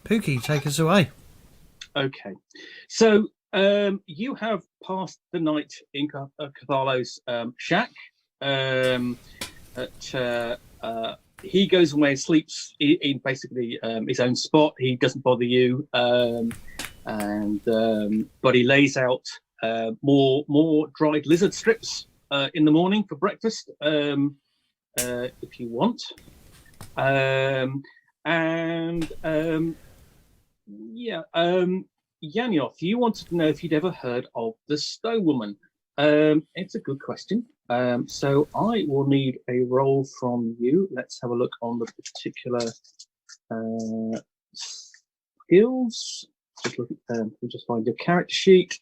Pookie, take us away. Okay, so you have passed the night in Cathalo's shack. He goes away and sleeps in basically his own spot. He doesn't bother you, but he lays out more dried lizard strips in the morning for breakfast, if you want. Yanioth, you wanted to know if you'd ever heard of the Stowe Woman. It's a good question. So I will need a roll from you. Let's have a look on the particular skills. We'll just find your character sheet.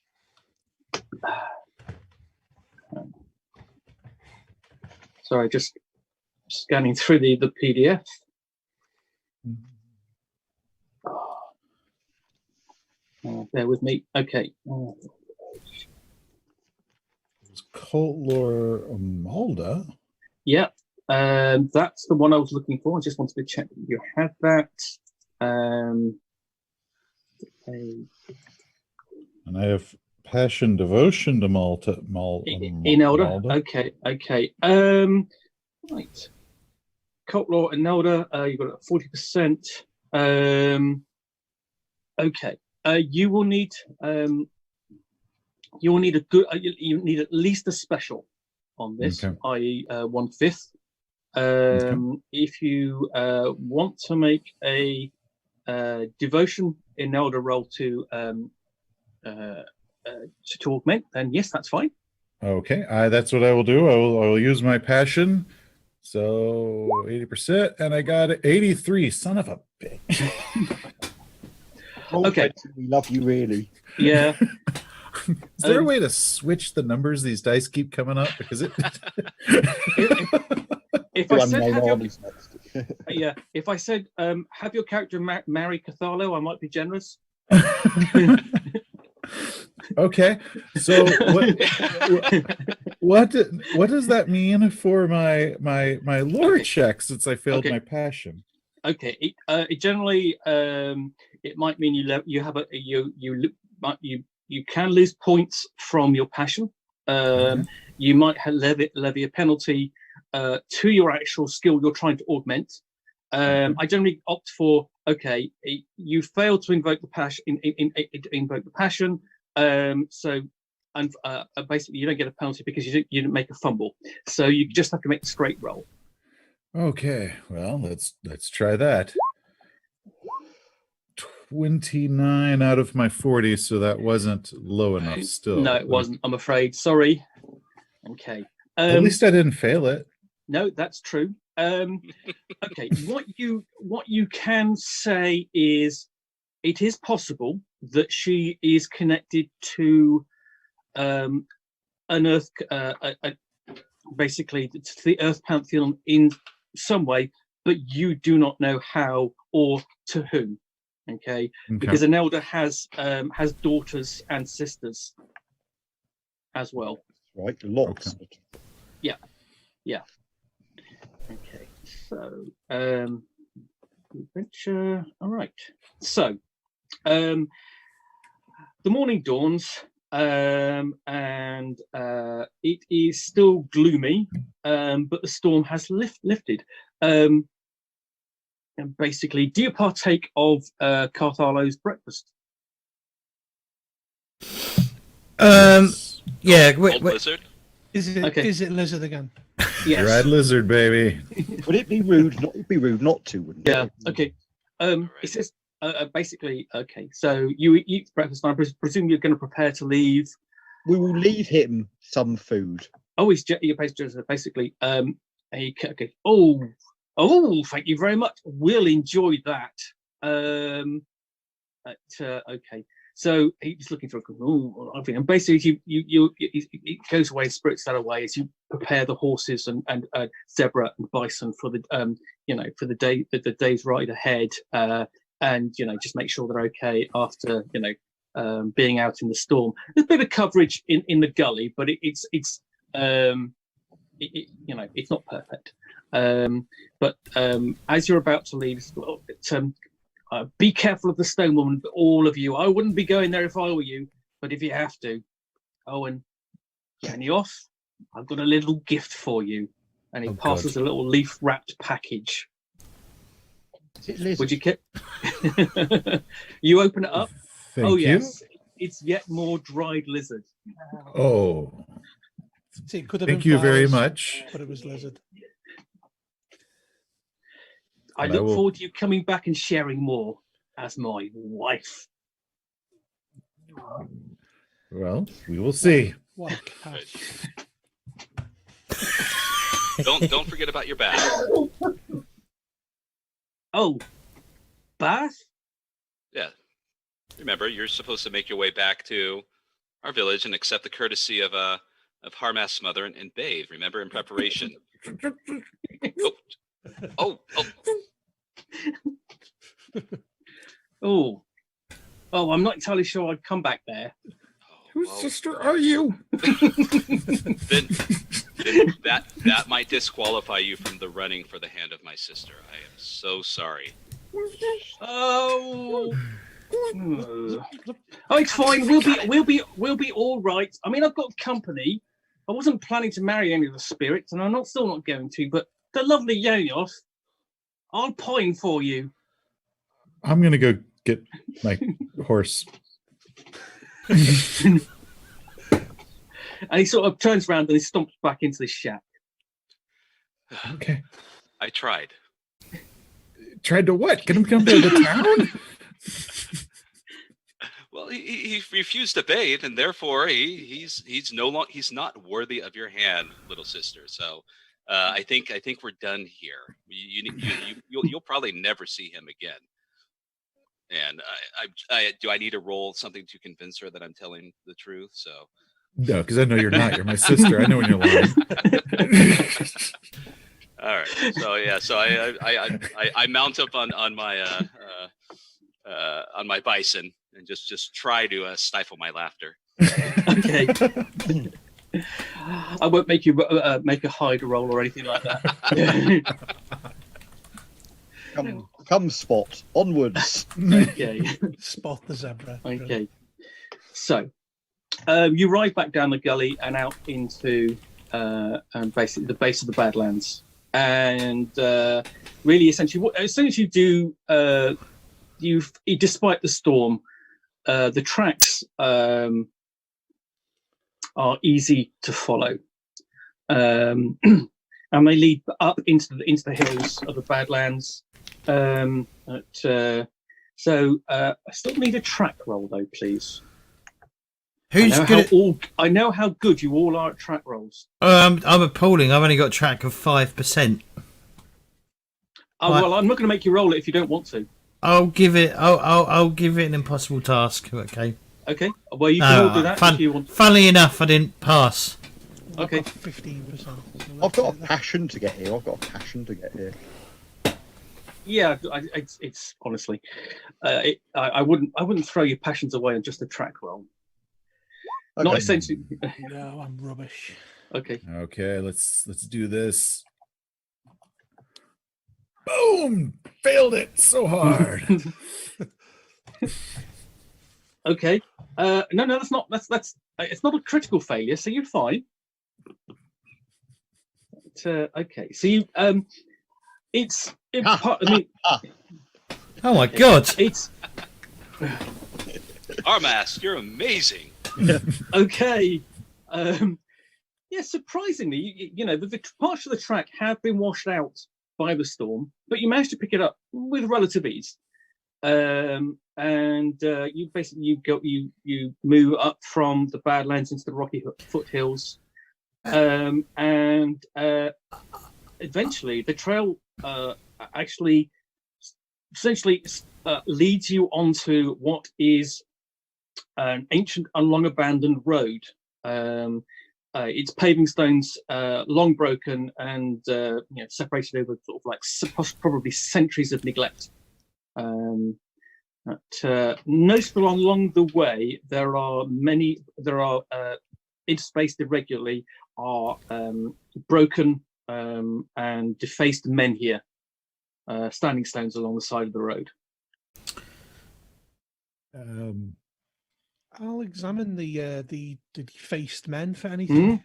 Sorry, just scanning through the PDF. Bear with me. Okay. Cult lore Malda. Yeah, that's the one I was looking for. I just wanted to check that you had that. And I have passion, devotion to Malta. In Elder. Malda. Okay. Right. Cult lore in Elder. You've got 40%. Okay. You will need a good. You need at least a special on this, Okay. i.e., 1/5. If you want to make a devotion in Elder roll to augment, then yes, that's fine. Okay, that's what I will do. I will use my passion. So 80%, and I got 83. Son of a bitch. Okay. We love you, really. Yeah. Is there a way to switch the numbers? These dice keep coming up because it. If I said if I said have your character marry Cathalo, I might be generous. Okay, so what does that mean for my lore check since I failed my passion? Okay, it generally it might mean you can lose points from your passion. You might levy a penalty to your actual skill you're trying to augment. I generally opt for you failed to invoke the passion. Invoke the passion. Basically you don't get a penalty because you didn't make a fumble. So you just have to make a straight roll. Okay, well let's try that. 29 out of my 40, so that wasn't low enough still. No, it wasn't, I'm afraid. Sorry. Okay. At least I didn't fail it. No, that's true. Okay, what you can say is it is possible that she is connected to an Earth, basically to the Earth Pantheon in some way, but you do not know how or to whom. Okay. Because an elder has daughters and sisters as well. Right, lots. Okay. Yeah. Okay, so adventure. All right. So the morning dawns, and it is still gloomy, but the storm has lifted. And basically, do you partake of Carthalo's breakfast? Yeah. Lizard? Is it lizard again? Yes. Red lizard, baby. Would it be rude? It'd be rude not to, wouldn't it? Yeah. Okay. It says basically. Okay. So you eat breakfast. And I presume you're going to prepare to leave. We will leave him some food. Oh, you're basically. Okay. Oh, thank you very much. We'll enjoy that. Okay. So he's looking for and basically it goes away, spirits that away as you prepare the horses and zebra and bison for the for the day's ride ahead, and just make sure they're okay after being out in the storm. There's a bit of coverage in the gully, but it's not perfect. But as you're about to leave, Be careful of the stone woman, all of you. I wouldn't be going there if I were you, but if you have to, Owen, turn you off. I've got a little gift for you. And he passes a little leaf-wrapped package. Is it lizard? Would you you open it up? Thank you. Yes. It's yet more dried lizard. Oh, See, it could have thank been you very flowers, much. but it was lizard. I look forward to you coming back and sharing more as my wife. Well, we will see. What a catch. Don't forget about your bath. Oh, bath? Yeah. Remember, you're supposed to make your way back to our village and accept the courtesy of Harmath's mother and bathe. Remember, in preparation. Oh. Oh, I'm not entirely sure I'd come back there. Whose sister are you? Then that might disqualify you from the running for the hand of my sister. I am so sorry. Oh, it's fine. We'll be all right. I mean, I've got company. I wasn't planning to marry any of the spirits, and I'm still not going to. But the lovely Yonios, I'll pine for you. I'm gonna go get my horse. And he sort of turns around and he stomps back into the shack. Okay. I tried. Tried to what? Get him come to the town? Well, he refused to bathe, and therefore he's not worthy of your hand, little sister. So I think we're done here. You'll probably never see him again. And do I need to roll something to convince her that I'm telling the truth? So No, because I know you're not. You're my sister. I know when you're lying. all right. So yeah. So I mount up on my bison and just try to stifle my laughter. Okay. I won't make you make a hide roll or anything like that. Come, Spot. Onwards. Okay. Spot the zebra. Okay. So, you ride back down the gully and out into basically the base of the Badlands. And really, essentially, as soon as you do, despite the storm, the tracks are easy to follow. And they lead up into the hills of the Badlands. I still need a track roll though, please. I know how good you all are at track rolls. I'm appalling. I've only got track of 5%. Well, I'm not going to make you roll it if you don't want to. I'll give it an impossible task. Okay. Okay. Well, you can all do that if you want. Funnily enough, I didn't pass. Okay. 15%. I've got a passion to get here. Yeah, it's honestly, I wouldn't throw your passions away on just a track roll. Okay. Not essentially. No, I'm rubbish. Okay. Okay, let's do this. Boom! Failed it so hard. Okay. No, that's not. That's. It's not a critical failure, so you're fine. But, okay. So you Oh my god! It's Armas, you're amazing. okay. Yeah, surprisingly, the parts of the track have been washed out by the storm, but you managed to pick it up with relative ease. And you basically you move up from the Badlands into the rocky foothills, and eventually the trail actually essentially leads you onto what is an ancient and long abandoned road. Its paving stones long broken and separated over sort of like probably centuries of neglect. Noticeable along the way, there are interspaced irregularly are broken and defaced men here, standing stones along the side of the road. I'll examine the defaced men for anything.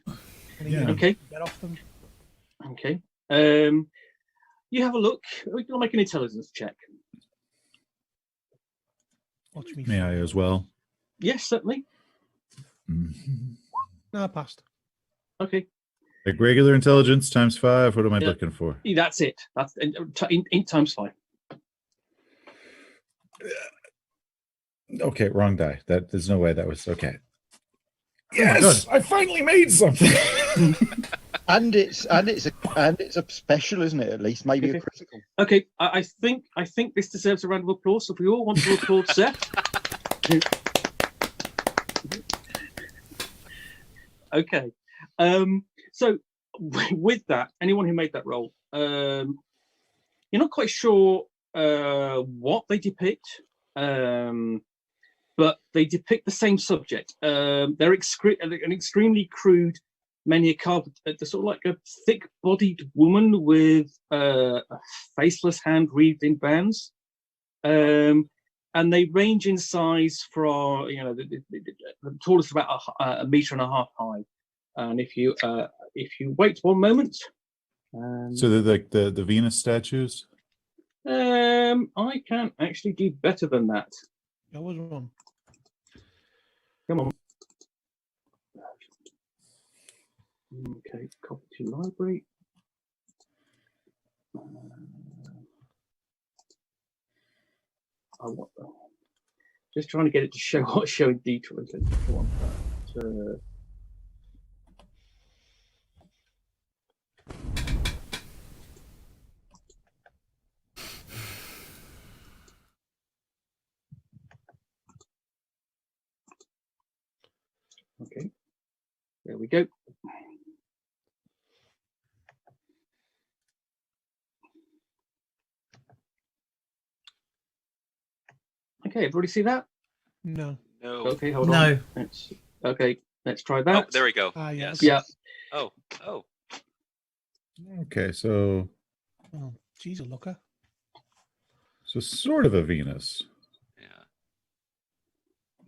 Yeah. Okay. Get off them. Okay. You have a look. We can make an intelligence check. Watch me. May I as well? Yes, certainly. Mhm. No, I passed. Okay. Like regular intelligence times 5. What am I Yeah. looking for? That's it. That's in times 5. Okay, wrong die. There's no way that was okay. Oh my Yes, I finally made something. And it's a special, isn't it? At least maybe Okay. a critical. Okay. I think this deserves a round of applause. So if we all want to applaud Seth. Okay. So with that, anyone who made that roll, you're not quite sure what they depict, but they depict the same subject. They're an extremely crude maniacal, sort of like a thick-bodied woman with a faceless hand wreathed in bands. And they range in size from, the tallest about a meter and a half high. And if you wait one moment, So they're like the Venus statues? I can actually do better than that. That was one. Come on. Okay, copy to library. Just trying to get it to show what's showing detail. Okay, there we go. Okay, everybody see that? No. No. Okay, hold No. on. Let's try Oh, that. there we go. Ah, yeah. Yes. Yeah. Oh. Okay, so Oh, geez, a looker. sort of a Venus. Yeah.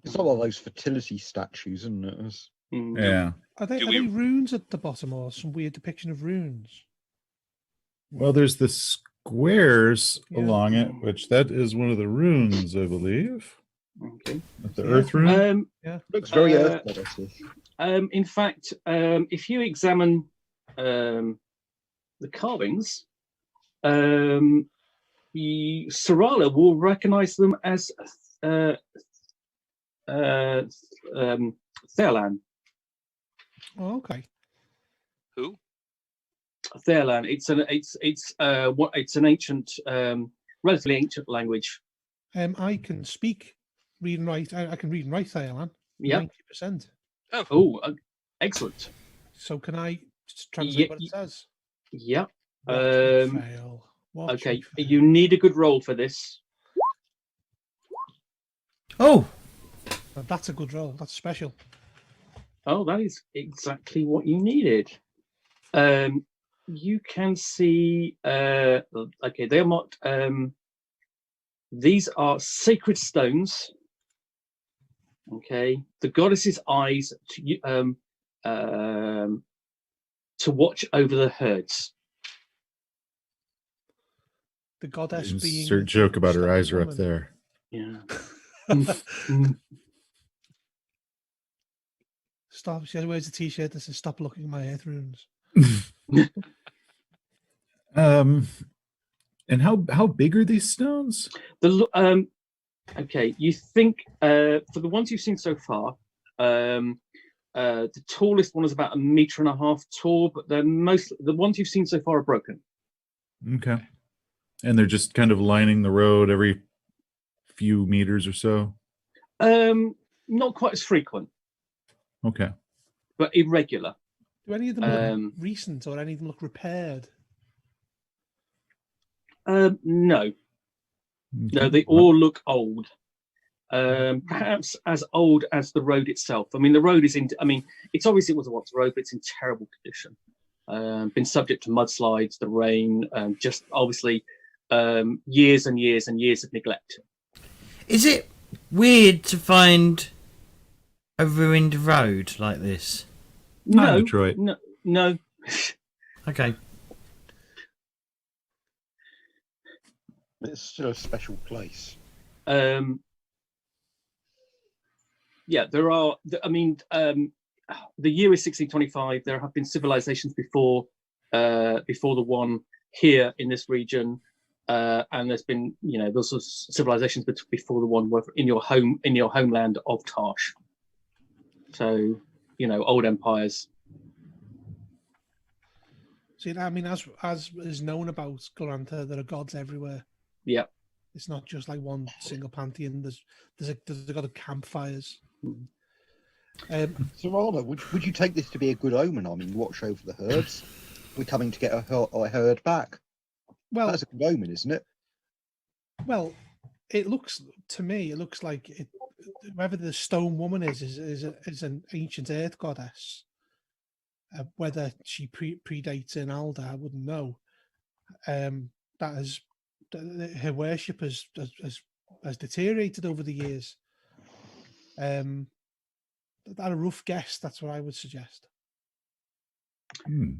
It's not one of those fertility statues, isn't it? Mm. Yeah. Are they Do we- runes at the bottom or some weird depiction of runes? Well, there's the squares Yeah. along it, which that is one of the runes, I believe. Okay. The Yeah. Earth rune. Looks very Uh, earth goddess-ish. In fact, if you examine the carvings, Sarala will recognize them as Thailand. Oh, okay. Who? Thailand. It's an ancient, relatively ancient language. I can speak, read and write. I can read and write Thailand. Yeah. 90%. Oh, excellent. So can I translate what it says? Yeah. Watch me fail. Watch Okay. me fail. You need a good roll for this. Oh, Now, that's a good roll. That's special. Oh, that is exactly what you needed. You can see. Okay, they're marked. These are sacred stones. Okay, the goddess's eyes to watch over the herds. The goddess being. Insert joke about her Stop eyes are up woman. there. Yeah. Stop. She wears a t-shirt that says "Stop looking at my earth runes." And how big are these stones? Okay, you think for the ones you've seen so far, the tallest one is about 1.5 meters tall, but the ones you've seen so far are broken. Okay. And they're just kind of lining the road every few meters or so? Not quite as frequent, Okay. but irregular. Do any of them look recent or any of them look repaired? No, they all look old. Perhaps as old as the road itself. I mean, the road is it's obviously it was a once road, but it's in terrible condition. Been subject to mudslides, the rain, just obviously years and years and years of neglect. is it weird to find a ruined road like this? Not in No, Detroit. no. Okay. It's still a special place. Yeah, there are. I mean, the year is 1625. There have been civilizations before the one here in this region, and there's been, those civilizations before the one in your homeland of Tarsh. So, old empires. See, I mean, as is known about Glorantha, there are gods everywhere. Yeah. It's not just like one single pantheon. There's a god of campfires. Serrano, would you take this to be a good omen? I mean, watch over the herds. We're coming to get a herd back. Well, That's a good omen, isn't it? well, it looks like whoever the stone woman is an ancient earth goddess. Whether she predates in Alda, I wouldn't know. Her worship has deteriorated over the years. At a rough guess, that's what I would suggest. Hmm.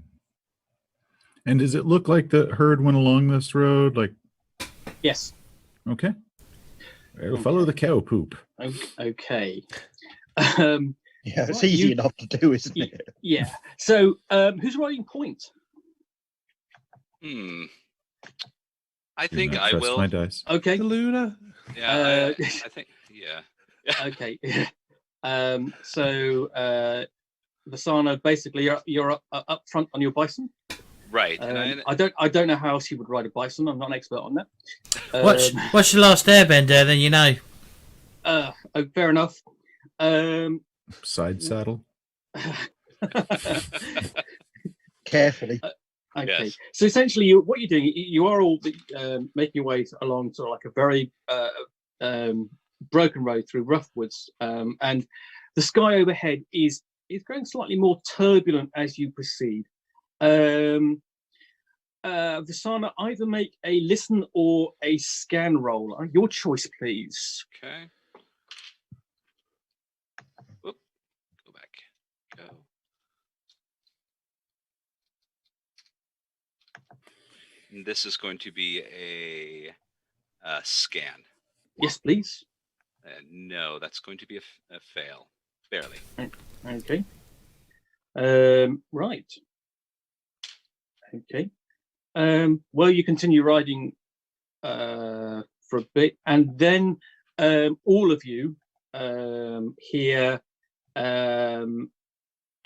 And does it look like the herd went along this road? Like, Yes. okay. We'll follow the cow poop. Okay. Yeah, it's Right, easy enough to do, isn't it? Yeah. So, who's writing point? I think I Trust will. my dice. Okay. The Luna. Yeah, I think. Yeah. Okay. So, Vasana, basically, you're up front on your bison. Right. And I don't know how else you would ride a bison. I'm not an expert on that. Watch the Last Airbender, then you know. Oh, fair enough. Side saddle. Carefully. Okay. Yes. So essentially, what you're doing, you are all making your way along sort of like a very broken road through rough woods, and the sky overhead is growing slightly more turbulent as you proceed. Vasana, either make a listen or a scan roll. Your choice, please. Okay. Whoop. Go back. Go. And this is going to be a scan. Yes, please. No, that's going to be a fail. Barely. Okay. Right. Okay. Well, you continue riding for a bit, and then all of you hear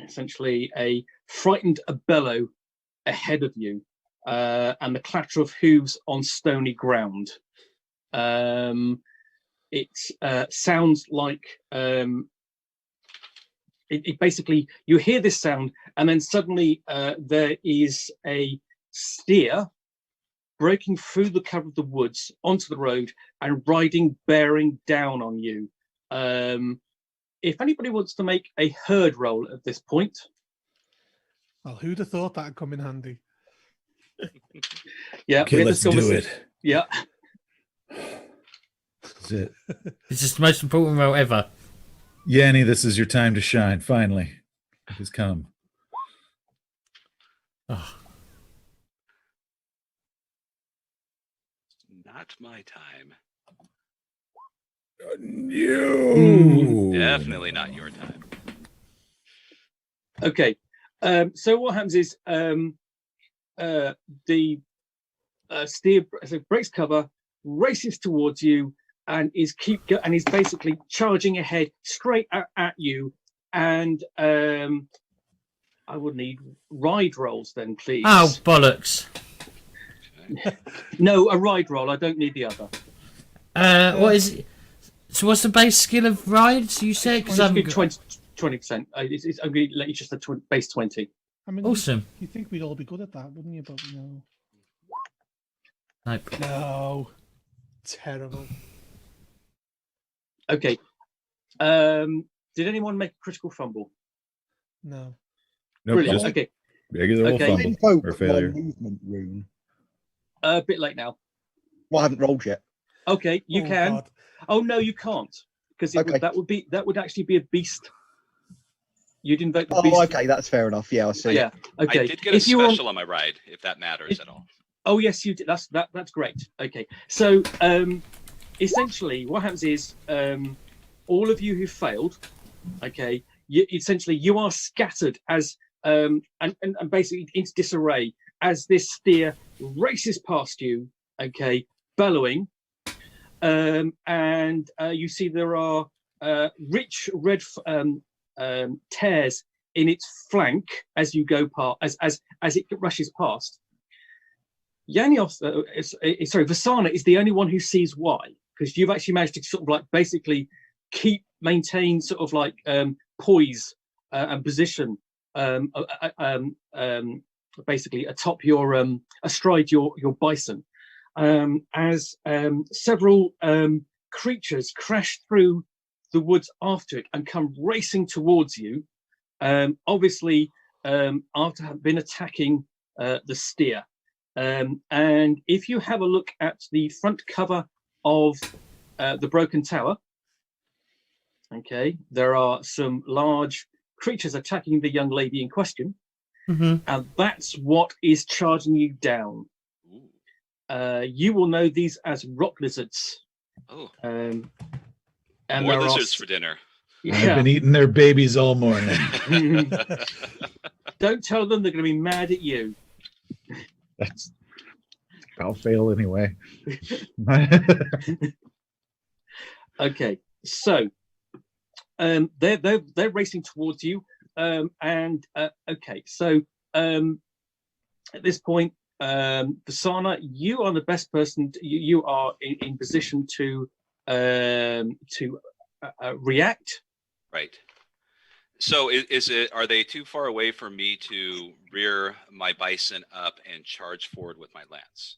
essentially a frightened bellow ahead of you, and the clatter of hooves on stony ground. It sounds like it basically, you hear this sound, and then suddenly there is a steer breaking through the cover of the woods onto the road and bearing down on you. If anybody wants to make a herd roll at this point. Well, who'd have thought that'd come in handy? Yeah. Okay, let's do it. Yeah. This is it. This is the most important role ever. Yanni, this is your time to shine. Finally, it has come. Oh, Not my time. You. Definitely not your time. Okay. So what happens is the steer breaks cover, races towards you, and is basically charging ahead straight at you. And I would need ride rolls then, please. oh bollocks. Okay. No, a ride roll. I don't need the other. What is it? So what's the base skill of rides you said? Because I'm 20%. I'm going to let you just a base 20. I mean, awesome. You think we'd all be good at that, wouldn't you? But no. Nope. No. Terrible. Okay. Did anyone make a critical fumble? No. Nope, Brilliant. just Okay. regular old Okay. fumble Info or got failure. one movement rune. A bit late now. Well, I haven't rolled yet. Okay, you Oh, can. God. Oh no, you can't, because Okay. that would actually be a beast. You'd invoke the beast. Oh, okay, that's fair enough. Yeah, I see. Yeah. Okay. I did get a If you're on- special on my ride, if that matters at all. Oh yes, you did. That's great. Okay, so essentially, what happens is all of you who failed, okay, you are scattered as and basically into disarray as this steer races past you, okay, bellowing, and you see there are rich red tears in its flank as you go past, as it rushes past. Yanios, Vasana is the only one who sees why, because you've actually managed to sort of like basically maintain sort of like poise and position, basically atop your astride your bison, as several creatures crash through the woods after it and come racing towards you, obviously after having been attacking the steer. And if you have a look at the front cover of the Broken Tower, okay, there are some large creatures attacking the young lady in question, and that's what is charging you down. You will know these as rock lizards. Oh, And more lizards for dinner. I've been eating their babies all morning. Don't tell them, they're going to be mad at you. I'll fail anyway. Okay, so they're racing towards you, okay, so at this point, Vasana, you are the best person. You are in position to react. Right. So is it? Are they too far away for me to rear my bison up and charge forward with my lance?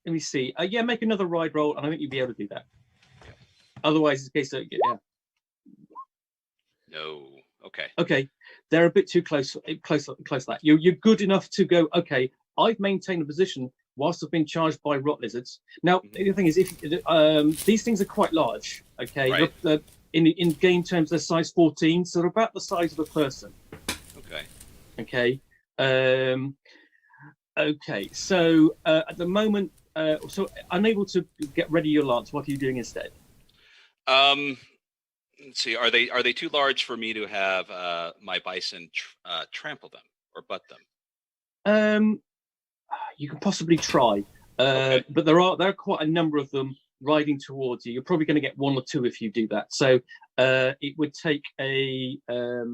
Let me see. Yeah, make another ride roll, and I think you'll be able to do that. Okay. Otherwise, it's a case of yeah. No. Okay. Okay, they're a bit too close to that. You're good enough to go. Okay, I've maintained a position whilst I've been charged by rot lizards. Now, the thing is, if these things are quite large, okay, right. In game terms, they're size 14, so they're about the size of a person. Okay. Okay. Okay. So at the moment, so unable to get ready your lance. What are you doing instead? Let's see. Are they too large for me to have my bison trample them or butt them? You can possibly try, Okay. but there are quite a number of them riding towards you. You're probably going to get one or two if you do that. So it would take another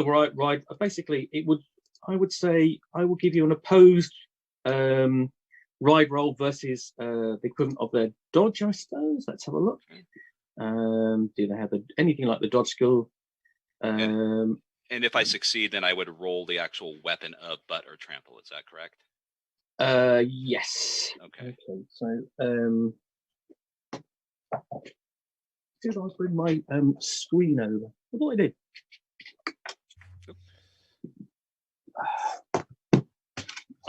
ride. Basically, I would say I will give you an opposed ride roll versus the equivalent of their dodge, I suppose. Let's have a look. Do they have anything like the dodge skill? And if I succeed, then I would roll the actual weapon of butt or trample. Is that correct? Yes. Okay. So did I bring my screen over? What did I do?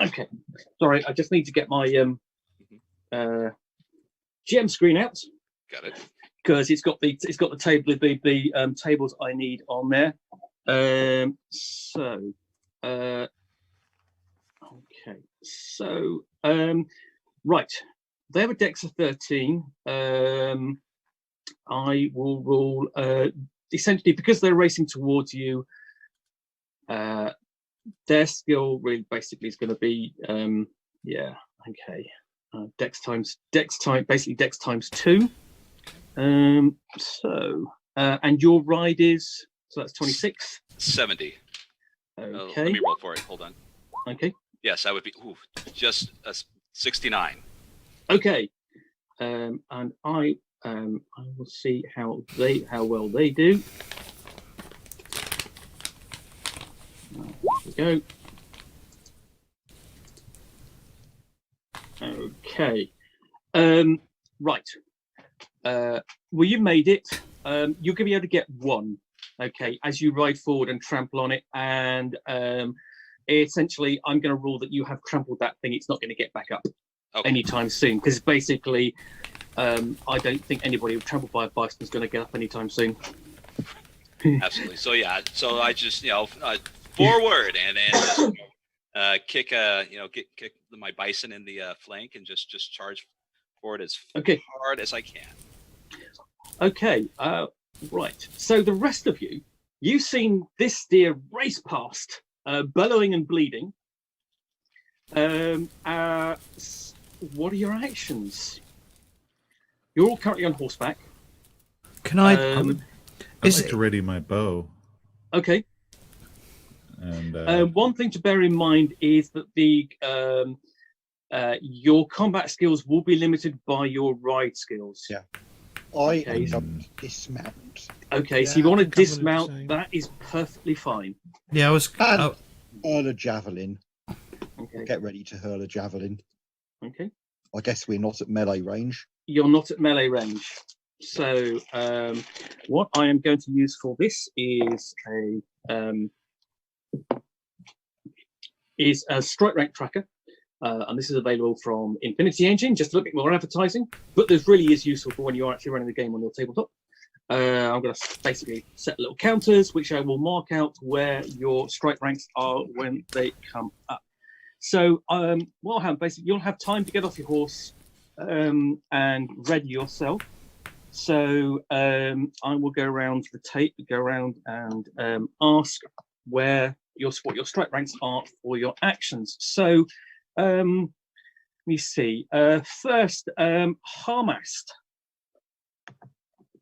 Okay. Sorry, I just need to get my GM screen out. Got it. Because it's got the table the tables I need on there. Okay. So right, they have a dex of 13. I will roll essentially because they're racing towards you. Their skill really basically is going to be dex times 2. And your ride is, so that's 26. 70. Okay. Let me roll for it. Hold on. Okay. Yes, I would be just a 69. Okay. And I will see how well they do. There we go. Okay. Right. Well, you made it. You're going to be able to get one. Okay, as you ride forward and trample on it, and essentially, I'm going to rule that you have trampled that thing. It's not going to get back up Okay. anytime soon, because basically, I don't think anybody who trampled by a bison is going to get up anytime soon. Absolutely. So yeah, so I just forward and just kick kick my bison in the flank and just charge forward as hard as I can. Okay. Right. So the rest of you've seen this steer race past, bellowing and bleeding. What are your actions? You're all currently on horseback. Can I? I'd like to ready my bow. Okay. And one thing to bear in mind is that your combat skills will be limited by your ride skills. Yeah. I end up dismount. Okay, Yeah, so you want to I think I'm gonna do the dismount. same. That is perfectly fine. Yeah, I was. And hurl a javelin. Okay. Get ready to hurl a javelin. Okay. I guess we're not at melee range. You're not at melee range. So what I am going to use for this is a strike rank tracker. And this is available from Infinity Engine, just a little bit more advertising, but this really is useful for when you're actually running the game on your tabletop. I'm going to basically set little counters, which I will mark out where your strike ranks are when they come up. So what will happen, basically, you'll have time to get off your horse and ready yourself. So I will go around the tape, go around and ask what your strike ranks are for your actions. So let me see. First, Harmast.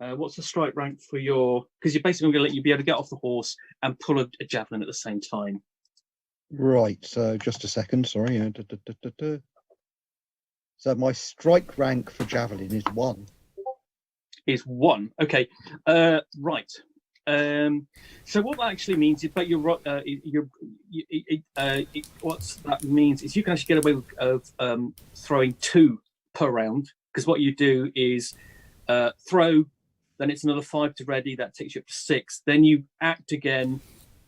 What's the strike rank for your? Because you're basically going to let you be able to get off the horse and pull a javelin at the same time. Right. So just a second. Sorry. So my strike rank for javelin is 1. Is 1. Okay. Right. So what that actually means is that what that means is you can actually get away with throwing 2 per round, because what you do is throw, then it's another 5 to ready, that takes you up to 6, then you act again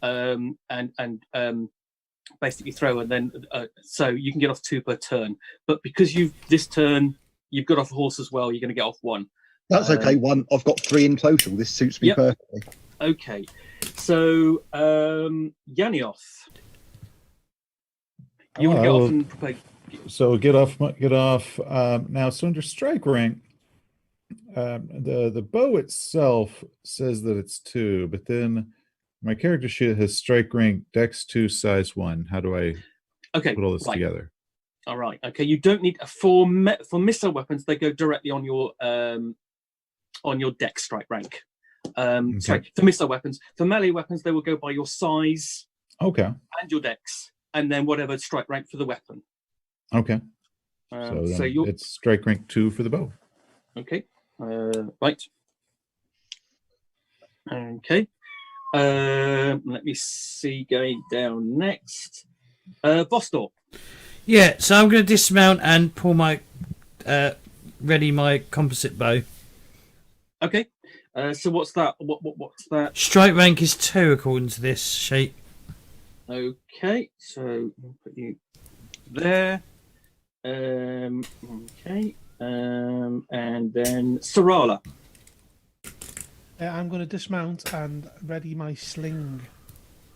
and basically throw, and then so you can get off 2 per turn. But because this turn you've got off a horse as well, you're going to get off 1. That's okay. 1. I've got 3 in total. This suits me perfectly. Okay, so Yanioth, you want to get off and prepare. So get off now. So under strike rank, the bow itself says that it's 2, but then my character sheet has strike rank Dex 2 size 1. How do I put all this together? All right. Okay, you don't need for missile weapons. They go directly on your Dex strike rank. Sorry, for missile weapons. For melee weapons, they will go by your size. Okay. And your Dex, and then whatever strike rank for the weapon. Okay. So it's strike rank 2 for the bow. Okay. Right. Okay. Let me see. Going down next. Vostor. Yeah. So I'm going to dismount and pull my ready my composite bow. Okay. So what's that? What's that? Strike rank is 2 according to this sheet. Okay, so I'll put you there. Okay, and then Sarala. I'm going to dismount and ready my sling.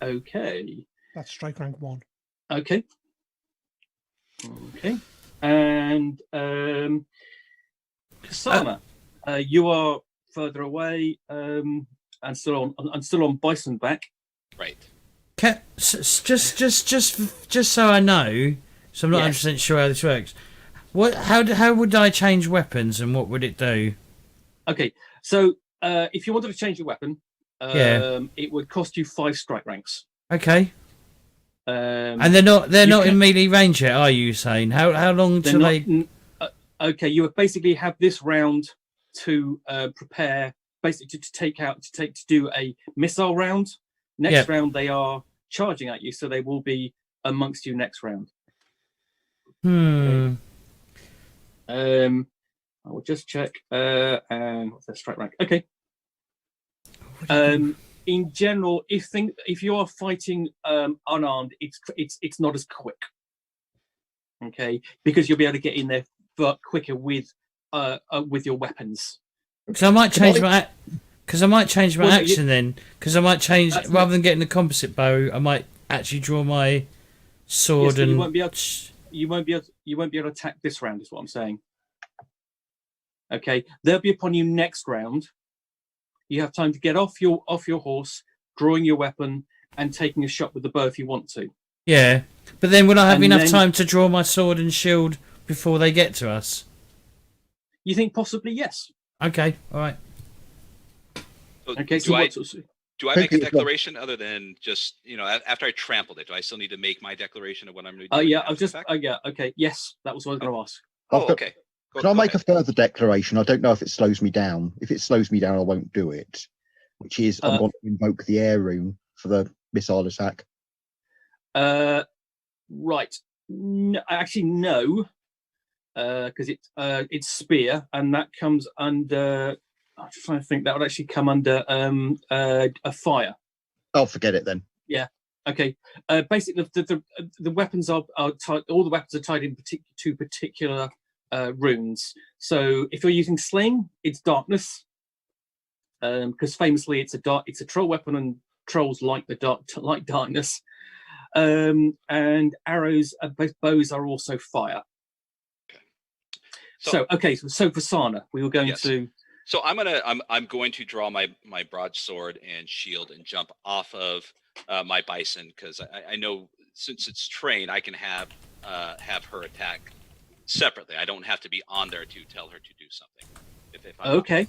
Okay. That's strike rank 1. Okay. Okay, and Kasana, you are further away, and still on bison back. Right. Just so I know, so I'm not 100% sure how this works. How would I change weapons, and what would it do? Okay, so if you wanted to change your weapon, it would cost you 5 strike ranks. Okay. And they're not in melee range yet, are you saying? How long till they? Okay, you would basically have this round to prepare, basically to do a missile round. Next round they are charging at you, so they will be amongst you next round. Okay. I will just check. And what's their strike rank? Okay. in general, if you are fighting unarmed, it's not as quick. Okay, because you'll be able to get in there quicker with your weapons. So I might change my action then. Because I might change rather than getting the composite bow, I might actually draw my sword and. You won't be able to attack this round, is what I'm saying. Okay, they'll be upon you next round. You have time to get off your horse, drawing your weapon, and taking a shot with the bow if you want to. Yeah, but then will I have enough time to draw my sword and shield before they get to us? You think possibly yes. Okay, all right. So Okay, do I make a declaration other than just, after I trampled it? Do I still need to make my declaration of what I'm going to do? Okay. Yes, that was what I was going to ask. Okay. Can I make a further declaration? I don't know if it slows me down. If it slows me down, I won't do it. Which is, I'm going to invoke the air rune for the missile attack. Right. No, actually, no. Because it's spear, and that comes under. I'm just trying to think. That would actually come under a fire. I'll forget it then. Yeah. Okay. Basically, the weapons are tied. All the weapons are tied in to particular runes. So if you're using sling, it's darkness. Because famously, it's a troll weapon, and trolls like darkness. And arrows, bows are also fire. So for Sana, we were going to. So I'm going to draw my broadsword and shield and jump off of my bison, because I know since it's trained, I can have her attack separately. I don't have to be on there to tell her to do something. Okay.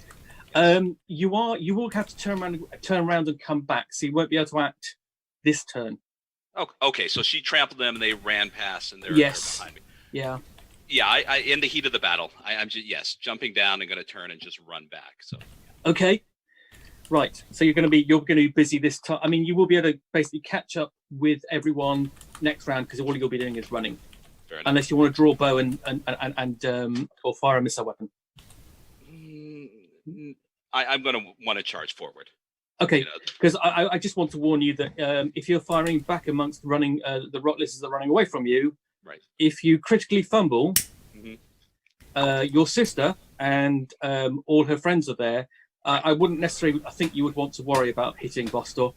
You will have to turn around and come back, so you won't be able to act this turn. Oh, okay. So she trampled them and they ran past, and they're behind me. Yeah. Yeah. I in the heat of the battle, I'm just jumping down and going to turn and just run back. So. Okay. Right. So you're going to be busy this time. I mean, you will be able to basically catch up with everyone next round, because all you'll be doing is running, unless you want to draw a bow and or fire a missile weapon. I'm going to want to charge forward. Okay, because I just want to warn you that if you're firing back amongst running the rot lizards that are running away from you, right? If you critically fumble, your sister and all her friends are there. I wouldn't necessarily. I think you would want to worry about hitting Vostor.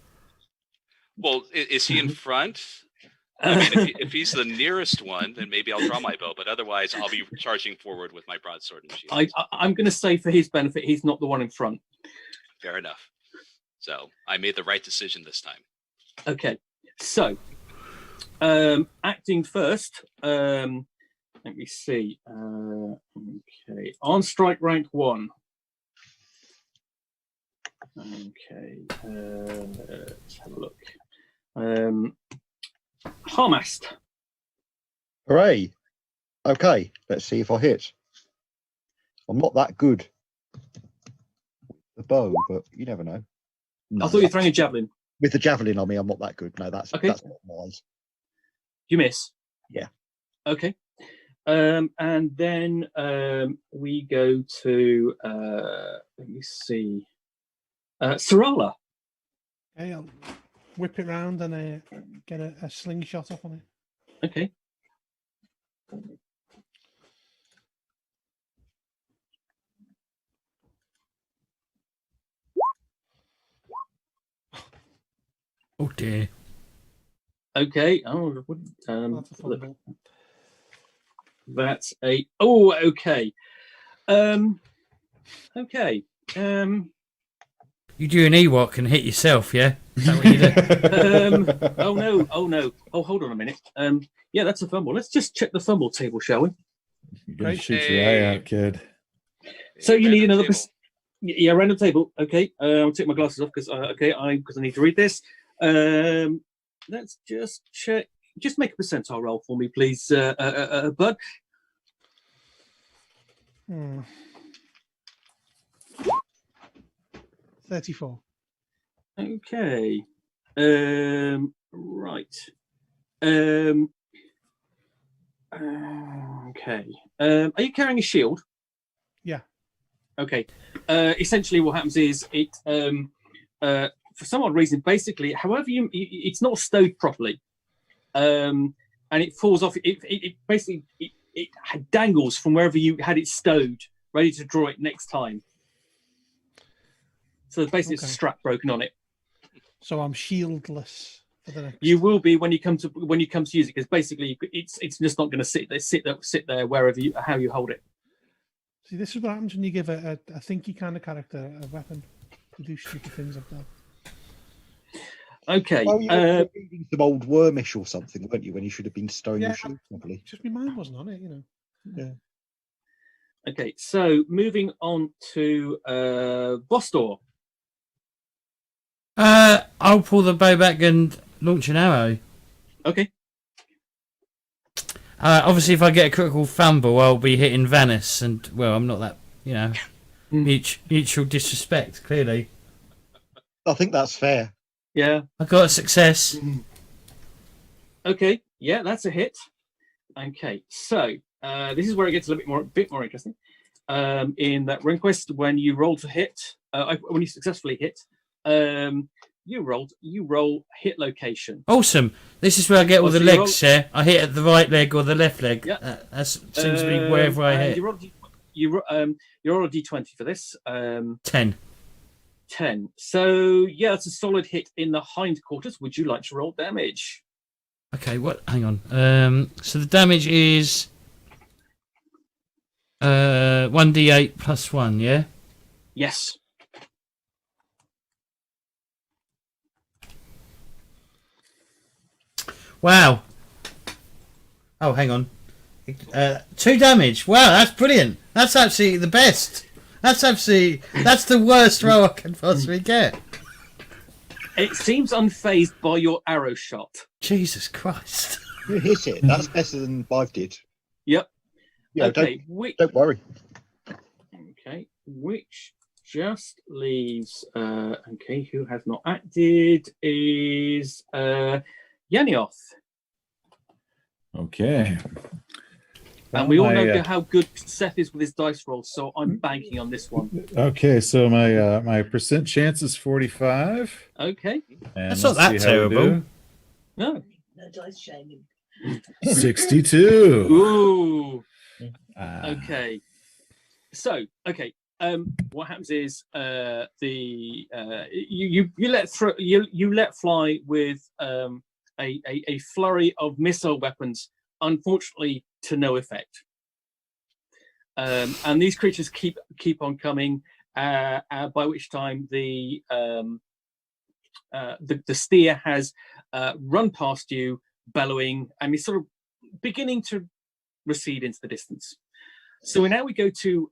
Well, is he in front? I mean, if he's the nearest one, then maybe I'll draw my bow. But otherwise, I'll be charging forward with my broadsword and shield. I'm going to say, for his benefit, he's not the one in front. Fair enough. So I made the right decision this time. Okay. So, acting first. Let me see. Okay. On strike rank 1. Okay. Let's have a look. Harmast. Hooray. Okay, let's see if I hit. I'm not that good with the bow, but you never know. No, I thought you were throwing a javelin. With the javelin on me, I'm not that good. No, that's not wise. You miss? Yeah. Okay. And then we go to let me see. Sarala. Okay, I'll whip it round and get a slingshot up on it. Okay. Oh dear. Okay. That's a. Oh, okay. Okay. You do an Ewok and hit yourself, yeah? Is that what you do? Oh no. Oh, hold on a minute. Yeah, that's a fumble. Let's just check the fumble table, shall we? You're gonna shoot your eye out, kid. So you need another. Yeah, random table. Okay. I'll take my glasses off because I need to read this. Let's just check. Just make a percentile roll for me, please, Bud. 34. Okay. Right. Okay. Are you carrying a shield? Yeah. Okay. Essentially, what happens is it for some odd reason, basically, however it's not stowed properly, and it falls off. It basically it dangles from wherever you had it stowed, ready to draw it next time. So basically, it's a strap broken on it. So I'm shieldless for the next. You will be when you come to use it, because basically it's just not going to sit there wherever how you hold it. See, this is what happens when you give a thinky kind of character a weapon to do stupid things like that. Okay. Well, you were reading some old wormish or something, weren't you? When you should have been stowing your shield properly. Just my mind wasn't on it, you know. Yeah. Okay, so moving on to Vostor. I'll pull the bow back and launch an arrow. Okay. Obviously, if I get a critical fumble, I'll be hitting Vanis, and well, I'm not that, mutual disrespect. Clearly, I think that's fair. Yeah. I got a success. Okay. Yeah, that's a hit. Okay, so this is where it gets a bit more interesting. In that RuneQuest, when you roll to hit, when you successfully hit, you roll hit location. Awesome. This is where I get all the legs. I hit at the right leg or the left leg. Yeah. That seems to be wherever I hit. You roll a d20 for this. 10. 10. So yeah, it's a solid hit in the hindquarters. Would you like to roll damage? Okay. What? Hang on. So the damage is 1d8 plus 1. Yeah. Yes. Wow. Oh, hang on. 2 damage. Wow, that's brilliant. That's absolutely the best. That's the worst roll I can possibly get. It seems unfazed by your arrow shot. Jesus Christ. You hit it. That's better than 5 did. Yep. Yeah, okay. Don't worry. Okay. Which just leaves. Okay. Who has not acted is Yanioth. Okay. And we all know how good Seth is with his dice rolls, so I'm banking on this one. Okay, so my percent chance is 45. Okay. And That's not that terrible. No. No dice shaming. 62. Ooh. Okay. So, okay. What happens is you let fly with a flurry of missile weapons, unfortunately to no effect. And these creatures keep on coming. By which time the steer has run past you, bellowing, and is sort of beginning to recede into the distance. So now we go to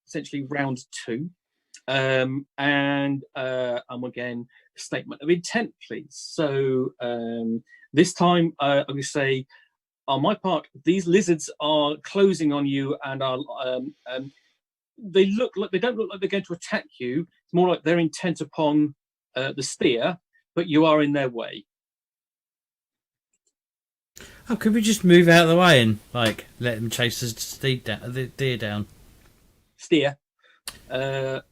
essentially round 2, and again, statement of intent, please. So this time, I'm going to say, on my part, these lizards are closing on you, and are they don't look like they're going to attack you. It's more like they're intent upon the steer, but you are in their way. Oh, could we just move out of the way and let them chase the deer down? Steer,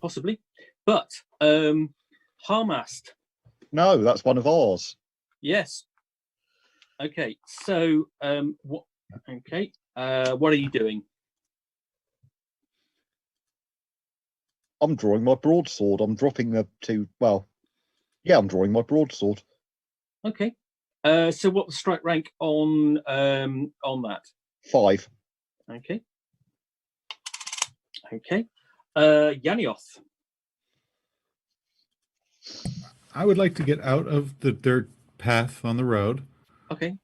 possibly, but Harmast. No, that's one of ours. Yes. Okay. So what? Okay. What are you doing? I'm drawing my broadsword. I'm dropping the 2. Well, yeah, I'm drawing my broadsword. Okay. So what's the strike rank on that? 5. Okay. Okay. Yanioth. I would like to get out of the dirt path on the road. Okay.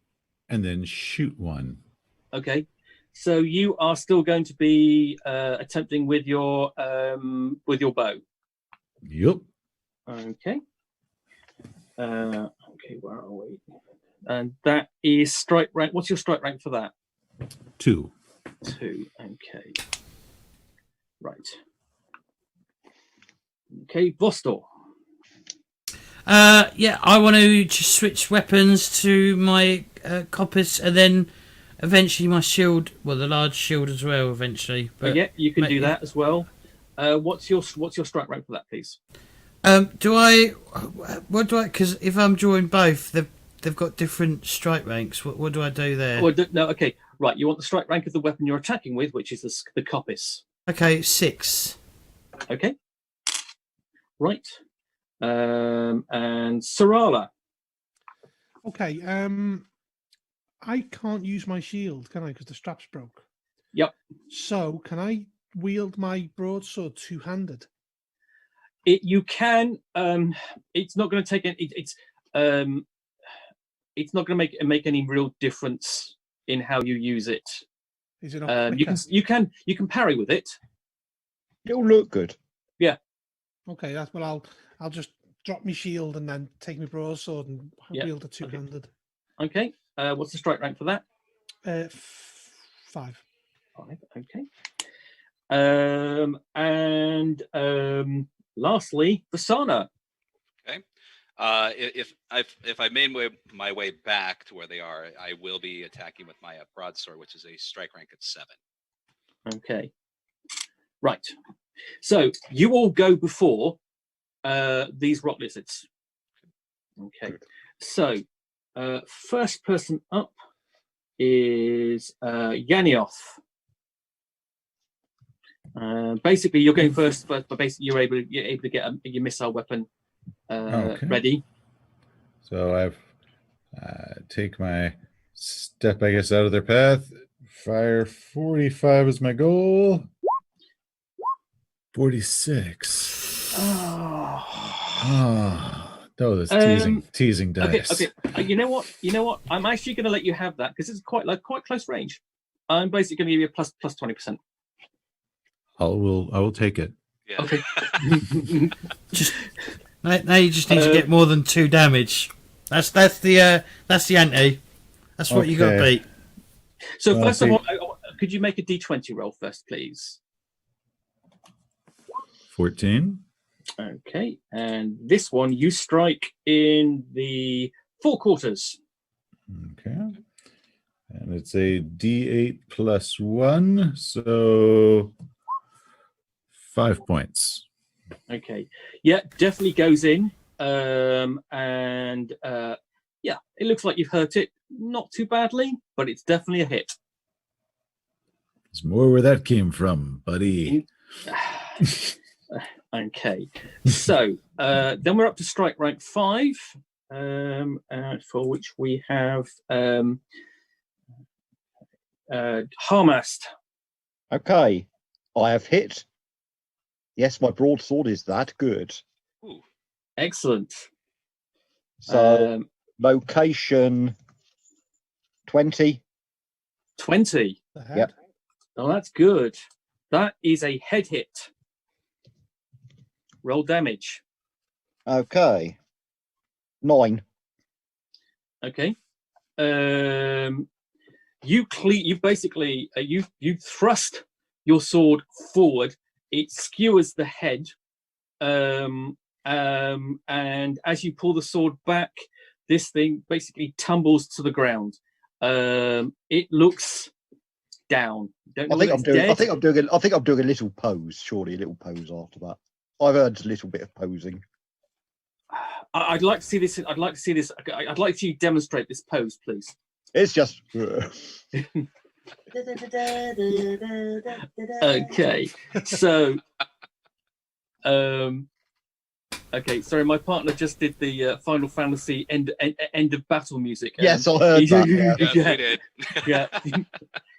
And then shoot one. Okay. So you are still going to be attempting with your bow. Yep. Okay. Okay, where are we? And that is strike rank. What's your strike rank for that? 2. 2. Okay. Right. Okay, Vostor. Yeah, I want to just switch weapons to my compass, and then eventually my shield. Well, the large shield as well. Eventually, But yeah, you can do that as well. What's your strike rank for that, please? Do I? What do I? Because if I'm drawing both, they've got different strike ranks. What do I do there? Well, no, okay, right. You want the strike rank of the weapon you're attacking with, which is the coppice. Okay, 6. Okay. Right. And Sarala. Okay. I can't use my shield, can I? Because the strap's broke. Yep. So can I wield my broadsword two-handed? You can. It's not going to take any. It's not going to make any real difference in how you use it. Is it not you can parry with it. It'll look good. Okay, that's well. I'll just drop my shield and then take my broadsword and wield it two-handed. Okay. What's the strike rank for that? 5. 5. Okay. And lastly, Vasana. If I made my way back to where they are, I will be attacking with my broadsword, which is a strike rank of 7. Okay. Right. So you all go before these rock lizards. Okay. So first person up is Yanioth. Basically, you're going first, but basically you're able to get your missile weapon ready. So I've take my step, I guess, out of their path. Fire 45 is my goal. 46. Oh, that's teasing dice. Okay. You know what? I'm actually going to let you have that because it's quite close range. I'm basically going to give you a plus 20%. I will take it. Yeah. Okay. Now you just need to get more than 2 damage. That's the ante. That's what you got to beat. So first of all, could you make a d20 roll first, please? 14. Okay, and this one you strike in the 4 quarters. Okay. And it's a D8 plus 1, so 5 points. Okay, yeah, definitely goes in. It looks like you've hurt it. Not too badly, but it's definitely a hit. There's more where that came from, buddy. Okay, so then we're up to strike rank 5, for which we have Harmast. Okay, I have hit. Yes, my broadsword is that good. Ooh. Excellent. So location 20. 20. The head. Yep. Oh, that's good. That is a head hit. Roll damage. Okay. 9. Okay. You basically you thrust your sword forward. It skewers the head, and as you pull the sword back, this thing basically tumbles to the ground. It looks down. I think I'm doing a little pose. Surely a little pose after that. I've earned a little bit of posing. I'd like to see this. I'd like to see this. I'd like to demonstrate this pose, please. It's just. Okay, so, okay. Sorry, my partner just did the Final Fantasy end of battle music. Yes, I heard that. Yeah. Yes, we did. Yeah.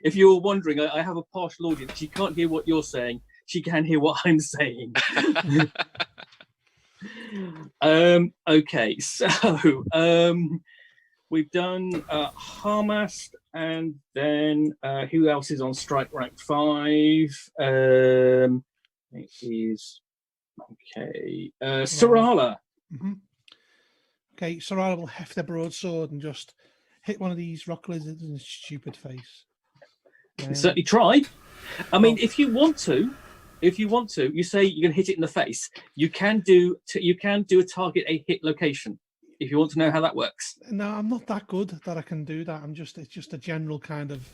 If you're wondering, I have a partial audience. She can't hear what you're saying. She can hear what I'm saying. Okay, so we've done Harmast, and then who else is on strike rank 5? It is Sarala. Mm-hmm. Okay, Sarala will heft their broadsword and just hit one of these rock lizards in its stupid face. Certainly try. I mean, if you want to, you say you're going to hit it in the face. You can do a target a hit location. If you want to know how that works. No, I'm not that good that I can do that. It's just a general kind of.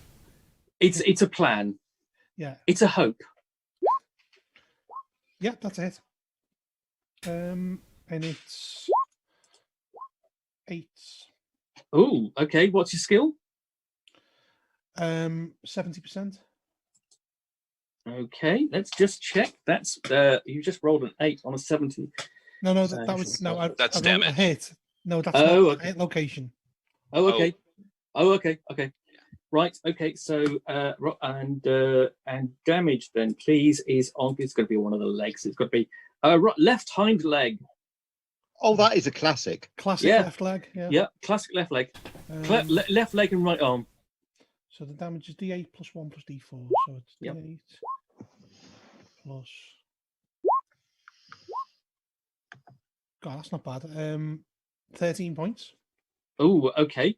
It's a plan. Yeah. It's a hope. Yeah, that's it. And it's 8. Oh, okay. What's your skill? 70%. Okay, let's just check. That's you just rolled an 8 on a 70. No, So- that was no. That's I rolled a damage. hit. No, that's Oh, not okay. hit location. Oh, okay. Oh, okay. Okay. Right. Okay. So, and damage then, please, is on. It's going to be one of the legs. It's got to be left hind leg. Oh, that is a classic. Classic Yeah. left leg. Yeah. Yeah, classic left leg. Um, Left leg and right arm. So the damage is D8 plus 1 plus D4. So it's Yep. D8 plus. God, that's not bad. 13 points. Oh, okay.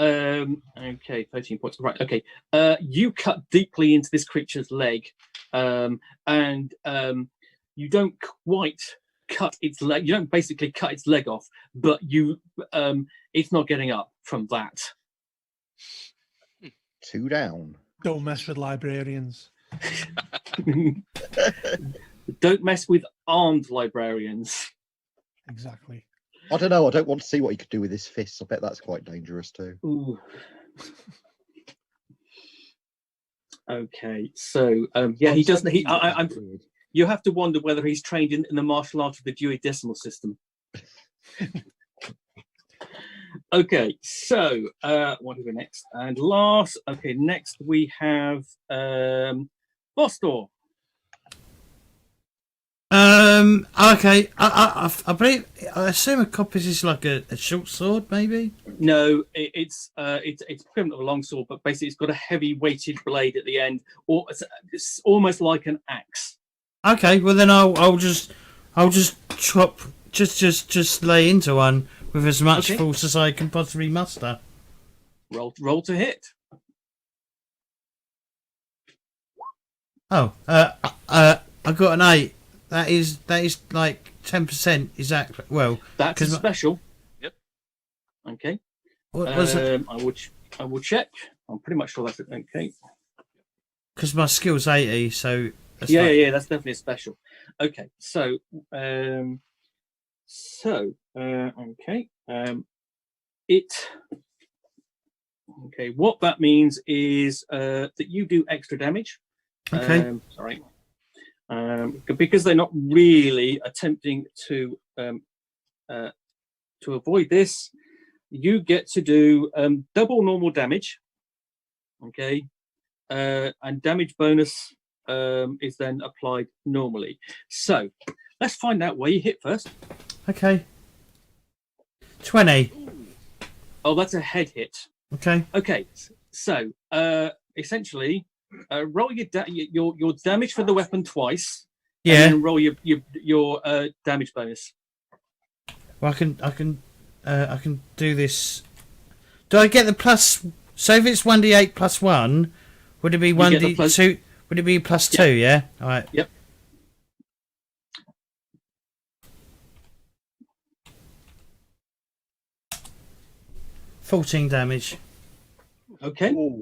Okay, 13 points. Right, okay. You cut deeply into this creature's leg, and you don't quite cut its leg. You don't basically cut its leg off, but you it's not getting up from that. 2 down. Don't mess with librarians. Don't mess with armed librarians. Exactly. I don't know. I don't want to see what he could do with his fists. I bet that's quite dangerous too. Ooh. Okay, so yeah, he doesn't. I'm. You have to wonder whether he's trained in the martial art of the Dewey Decimal System. Okay, so what do we next? And last, okay, next we have Bostor. Okay. I believe. I assume a coppice is like a short sword, maybe. No, it's equivalent of a long sword, but basically it's got a heavy weighted blade at the end, or it's almost like an axe. Okay. Well, then I'll just chop. Just lay into one with as much Okay. force as I can possibly muster. Roll to hit. Oh. I got an 8. That is like 10% exactly. Well, That's a special. Yep. Okay. what was it? I will check. I'm pretty much sure that's it. Okay. Because my skill's 80, so that's Yeah, like- yeah, that's definitely a special. Okay, so okay, okay. What that means is that you do extra damage. Okay. Sorry. Because they're not really attempting to avoid this, you get to do double normal damage. Okay, and damage bonus is then applied normally. So let's find out where you hit first. Okay. 20. Oh, that's a head hit. Okay. Okay, so essentially, roll your damage for the weapon twice. Yeah. And then roll your damage bonus. Well, I can do this. Do I get the plus? So if it's 1d8 plus 1, would it be You get the 1d2? Would it be plus 2? Yeah. All right. Yep. 14 damage. Okay. Oh,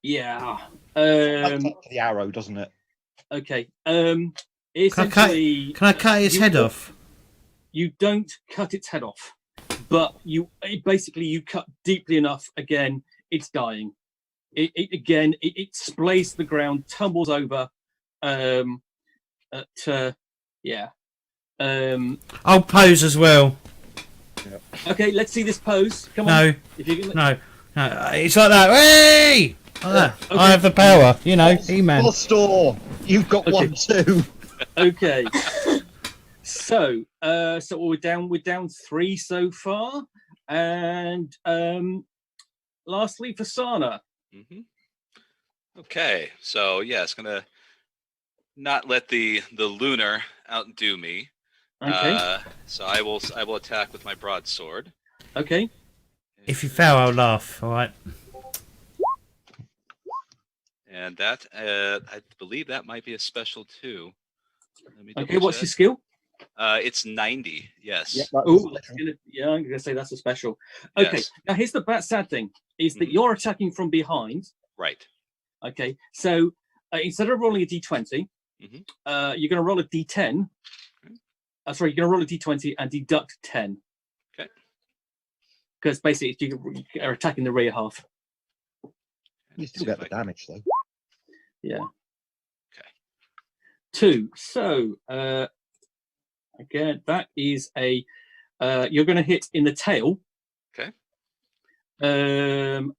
Yeah. that's up to the arrow, doesn't it? Okay. Can Essentially, I cut its head off? you don't cut its head off, but you cut deeply enough. Again, it's dying. It splays to the ground, tumbles over. Yeah. I'll pose as well. Okay, let's see this pose. Come on. No, If you can, no. It's like that. Hey! Like that. Okay. I have the power. You know, He-Man. Store, you've got Okay. one too. Okay. So we're down 3 so far, and lastly for Sana. Hmm. Okay, so yeah, it's gonna not let the lunar outdo me. Okay. So I will attack with my broadsword. Okay. If you fail, I'll laugh. All right. And that I believe that might be a special too. Let me Okay. double What's your check. skill? It's 90. Yes. Oh, I'm gonna say that's a special. Okay. Yes. Now here's the sad thing: is that Mhm. you're attacking from behind. Right. Okay. So instead of rolling a d20, Mhm. you're going to roll a d10, sorry, you're going to roll a d20 and deduct 10. Okay. Because basically you are attacking the rear half. You still get the damage though. Yeah. Okay. 2. So again, that is a you're going to hit in the tail. Okay.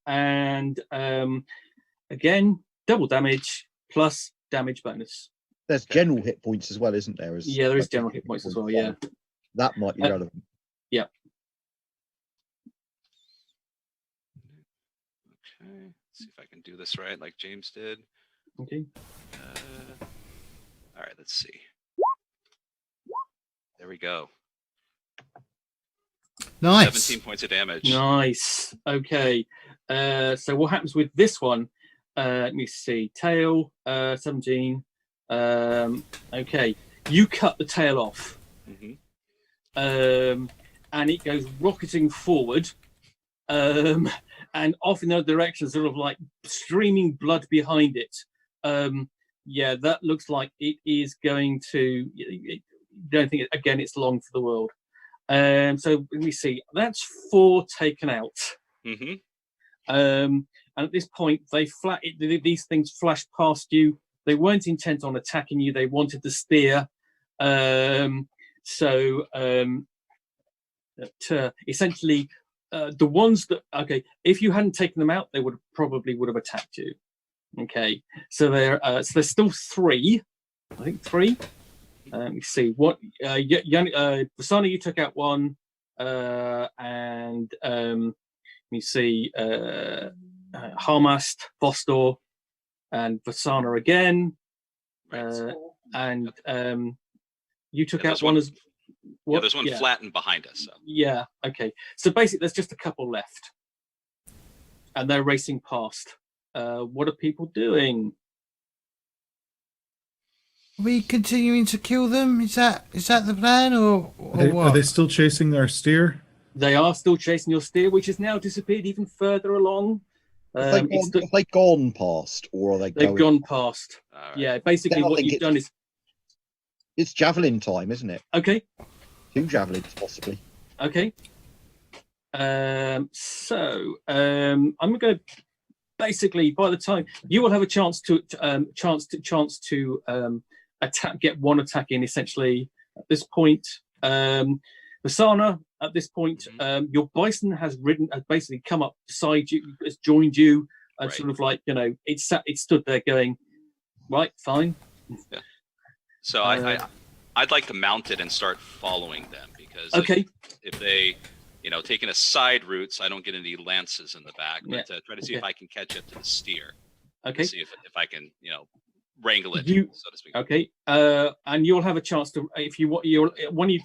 And again, double damage plus damage bonus. There's general hit points as well, isn't there? Yeah, there is general hit points as well. Yeah. That might be relevant. Yeah. Okay. Let's see if I can do this right, like James did. Okay. All right. Let's see. There we go. Nice. 17 points of damage. Nice. Okay. So what happens with this one? Let me see. Tail, 17. Okay. You cut the tail off. Mm-hmm. And it goes rocketing forward. And off in the other direction, sort of like streaming blood behind it. Yeah, that looks like it is going to. Don't think again. It's long for the world. So let me see. That's 4 taken out. Mm-hmm. And at this point, these things flash past you. They weren't intent on attacking you. They wanted to steer. Essentially, the ones that if you hadn't taken them out, they would have attacked you. Okay, so there's still 3. I think 3. Let me see what Vasana, you took out 1, and let me see Harmast, Vostor, and Vasana again, and you took out one as. Yeah, there's one flattened behind us. So. Yeah. Okay. So basically, there's just a couple left, and they're racing past. What are people doing? Are we continuing to kill them? Is that the plan, or what? Are they still chasing our steer? They are still chasing your steer, which has now disappeared even further along. Have they gone past, or are they? They've gone past. Right. Yeah, basically Then I what think you've done is it's javelin time, isn't it? okay. 2 javelins possibly. Okay. I'm going to basically, by the time you will have a chance to attack, get one attack in. Essentially, at this point, Vasana. At this point, your bison has basically come up beside you, has joined you, and sort of like it stood there going, right, fine. Yeah. So I'd like to mount it and start following them because if they, taking a side route, so I don't get any lances in the back, but try to see if I can catch up to the steer. Okay. See if I can, wrangle it, so to speak. Okay. And you'll have a chance to, if you want,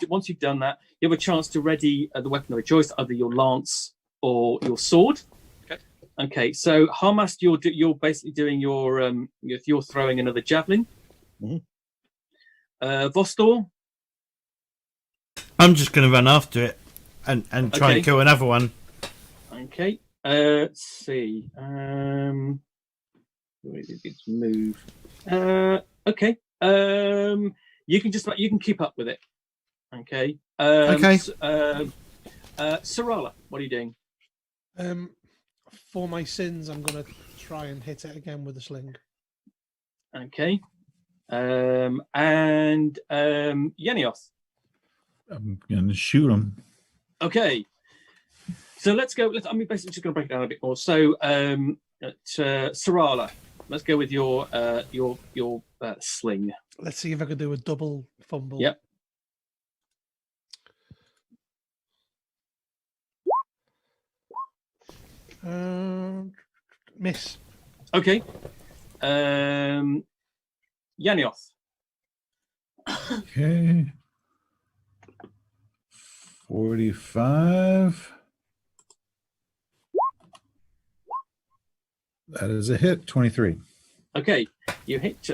once you've done that, you have a chance to ready the weapon of your choice, either your lance or your sword. Okay. Okay. So Harmast, you're basically doing you're throwing another javelin. Mm-hmm. Vostor? I'm just going to run after it and try and kill another one. Okay. Let's see. Where did it move? Okay. You can keep up with it. Okay. Okay. Sarala, what are you doing? For my sins, I'm going to try and hit it again with a sling. Okay. And Yenioth. I'm gonna shoot him. Okay. So let's go. I'm basically just going to break it down a bit more. So, Sarala, let's go with your sling. Let's see if I can do a double fumble. Yep. Miss. Okay. Yenioth. Okay. 45. That is a hit. 23. Okay, you hit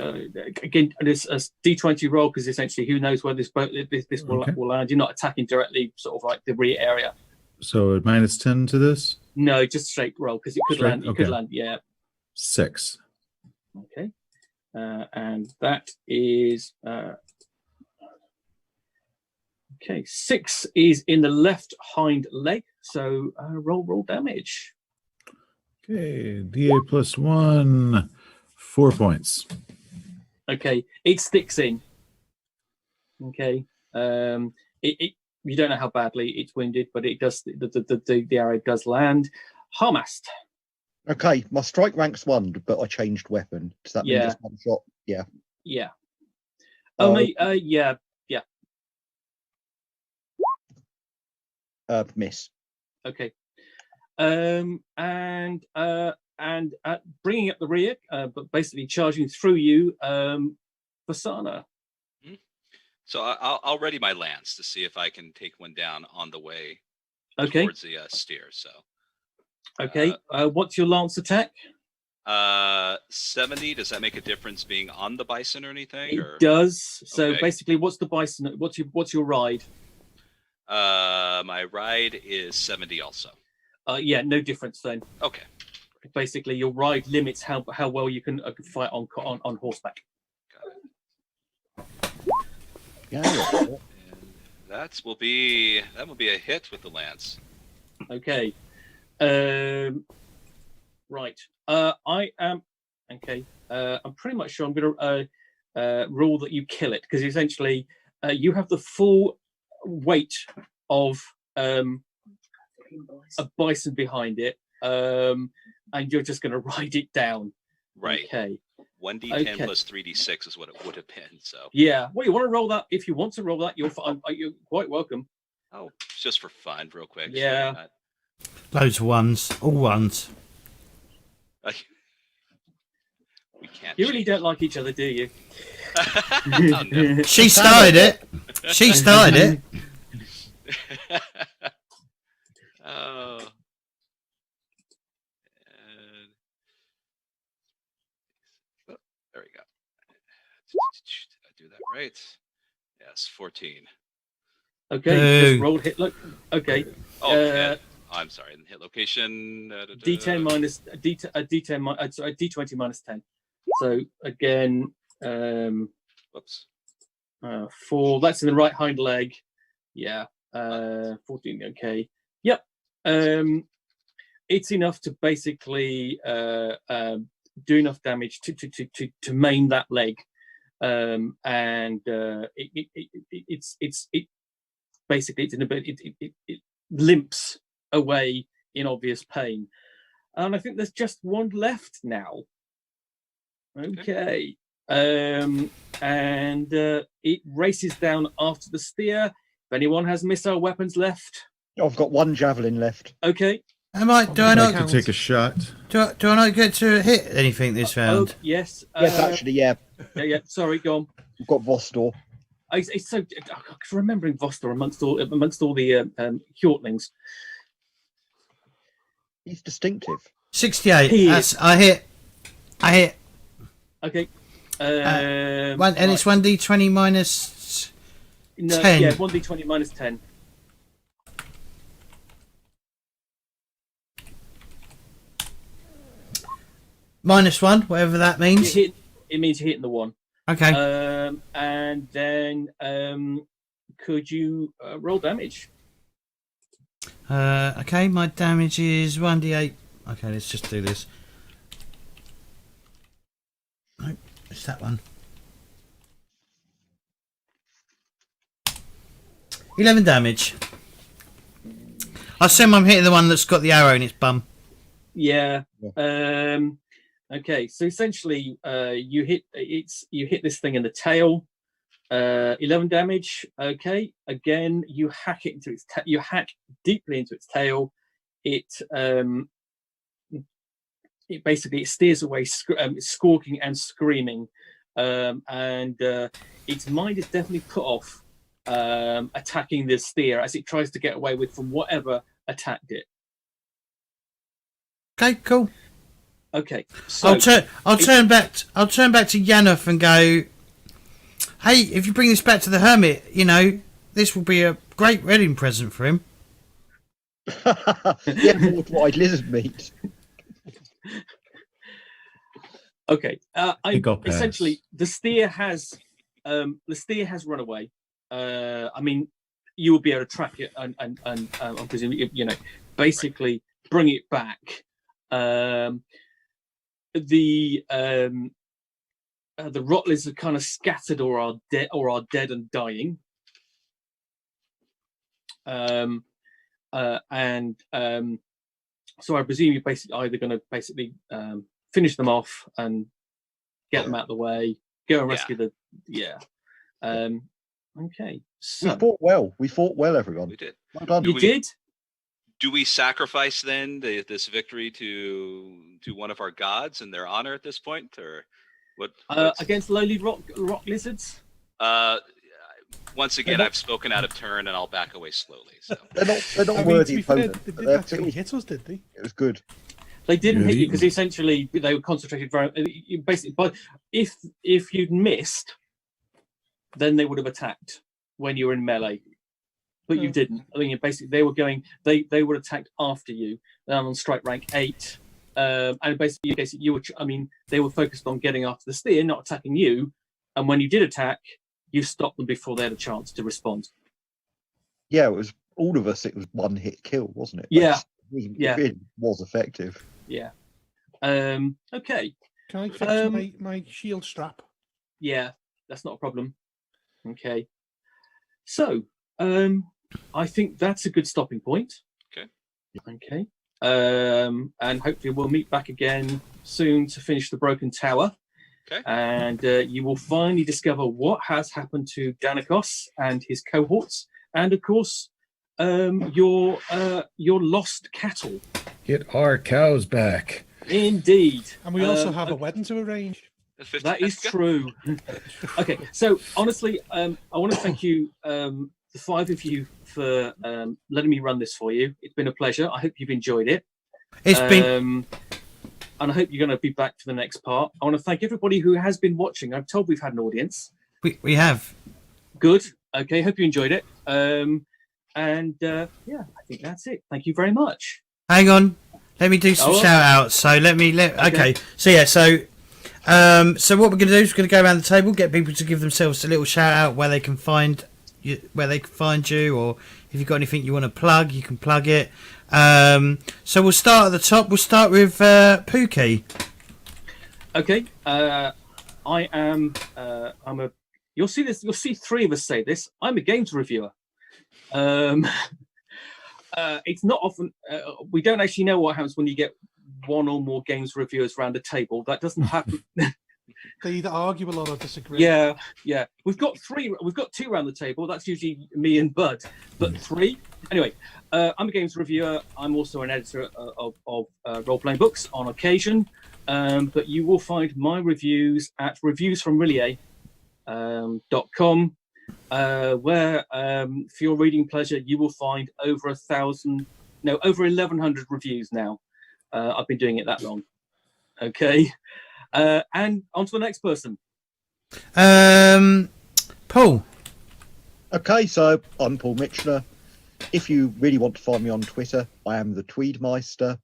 again. It's a D20 roll because essentially, who knows where this will land? You're not attacking directly, sort of like the rear area. So minus 10 to this. No, just straight roll because it could Straight? land. It Okay. could land. Yeah. 6. Okay, and that is Okay, 6 is in the left hind leg. So roll damage. Okay, DA plus 1, 4 points. Okay, it sticks in. Okay, you don't know how badly it's wounded, but it does. The arrow does land. Harmast. Okay, my strike rank's 1, but I changed weapon. Does that mean just one shot? Yeah. Yeah. Only. Yeah. Miss. Okay. And bringing up the rear, but basically charging through you, Vasana. So I'll ready my lance to see if I can take one down on the way towards the steer. So. Okay. What's your lance attack? 70. Does that make a difference being on the bison or anything? It does. So okay. Basically, what's the bison? What's your ride? My ride is 70 also. Yeah, no difference then. Okay. Basically, your ride limits how well you can fight on horseback. Yeah. And that will be a hit with the lance. Okay. Right. I am okay. I'm pretty much sure I'm going to rule that you kill it, because essentially you have the full weight of a bison behind it, and you're just going to ride it down. Right. Okay. 1d10 plus 3d6 is what it would have been. So. Yeah. Well, you want to roll that? If you want to roll that, you're quite welcome. Oh, just for fun, real quick. Yeah. So Loads of ones, all ones. We can't. You really don't like each other, do you? Oh, no. She started it. She started it. Oh. And... oh, there we go. Did I do that right? Yes, 14. Okay, just roll hit. Look, okay. Oh, hit. I'm sorry. Hit location. D10 minus D10. Sorry, D20 minus 10. So again, whoops. 4. That's in the right hind leg. Yeah. 14. Okay. Yep. It's enough to basically do enough damage to maim that leg, and it's basically it's in a bit. It limps away in obvious pain, and I think there's just one left now. Okay. And it races down after the steer. If anyone has missile weapons left, I've got 1 javelin left. okay. Do I not to take a shot? do I not get to hit anything this round? Yes. Yes, actually, yeah. Yeah. Sorry, go on. We've got Vostor. It's so remembering Vostor amongst all the Hjortlings. He's distinctive. 68. He That's, I hit. Okay. And right. it's 1d20 minus 10. Yeah, 1d20 minus 10. -1, whatever that means. It means you're hitting the 1. Okay. And then could you roll damage? Okay, my damage is 1d8. Okay, let's just do this. Nope, it's that one. 11 damage. I assume I'm hitting the one that's got the arrow in its bum. Yeah. Okay, so essentially you hit this thing in the tail. 11 damage. Okay, again you hack it into you hack deeply into its tail. It basically steers away, squawking and screaming, and its mind is definitely put off attacking the steer as it tries to get away with from whatever attacked it. Okay, cool. Okay, so I'll turn back to Yanov and go, hey, if you bring this back to the hermit, this will be a great wedding present for him. Yeah, wood-wide lizard meat. Okay, Essentially, the steer has run away. I mean, you will be able to track it and I'm presuming basically bring it back. The rot lizards are kind of scattered or are dead and dying. So I presume you're basically either going to finish them off and get them out of the way, go and rescue okay. So We fought well, everyone. We did. Well done. you did. Do we sacrifice then this victory to one of our gods in their honor at this point, or what? Against lowly rock lizards? Once again, I've spoken out of turn, and I'll back away slowly. So They're not worthy opponents. They didn't actually hit us, did they? It was good. They didn't hit you because essentially they were concentrated very basically. But if you'd missed, then they would have attacked when you were in melee. But you didn't. I mean, basically, they were going. They were attacked after you on strike rank 8, and basically, you were. I mean, they were focused on getting after the steer, not attacking you. And when you did attack, you stopped them before they had a chance to respond. Yeah, it was all of us. It was one hit kill, wasn't it? Yeah, it really was effective. Yeah. Okay. Can I fix my shield strap? Yeah, that's not a problem. Okay. So, I think that's a good stopping point. Okay. Okay. And hopefully we'll meet back again soon to finish the Broken Tower. Okay. And you will finally discover what has happened to Danikos and his cohorts, and of course, your lost cattle. Get our cows back. Indeed. And we also have a wedding to arrange. That is true. Okay, so honestly, I want to thank you, the 5 of you, for letting me run this for you. It's been a pleasure. I hope you've enjoyed it. It's been. And I hope you're going to be back for the next part. I want to thank everybody who has been watching. I'm told we've had an audience. We have. Good. Okay, hope you enjoyed it. Yeah, I think that's it. Thank you very much. Hang on. Let me do some shout outs. So okay. So yeah, so what we're gonna do is we're gonna go around the table, get people to give themselves a little shout out where they can find you, or if you've got anything you want to plug, you can plug it. So we'll start at the top. We'll start with Pookie. Okay. I am you'll see this, you'll see 3 of us say this. I'm a games reviewer. It's not often we don't actually know what happens when you get one or more games reviewers around a table. That doesn't happen. They either argue a lot or disagree. Yeah. We've got 2 around the table. That's usually me and Bud, but 3. Anyway, I'm a games reviewer. I'm also an editor of role-playing books on occasion. But you will find my reviews at reviewsfromrelier.com, where for your reading pleasure, you will find over 1,100 reviews now. I've been doing it that long. Okay. And on to the next person. Paul. Okay, so I'm Paul Mitchner. If you really want to find me on Twitter, I am the Tweedmeister.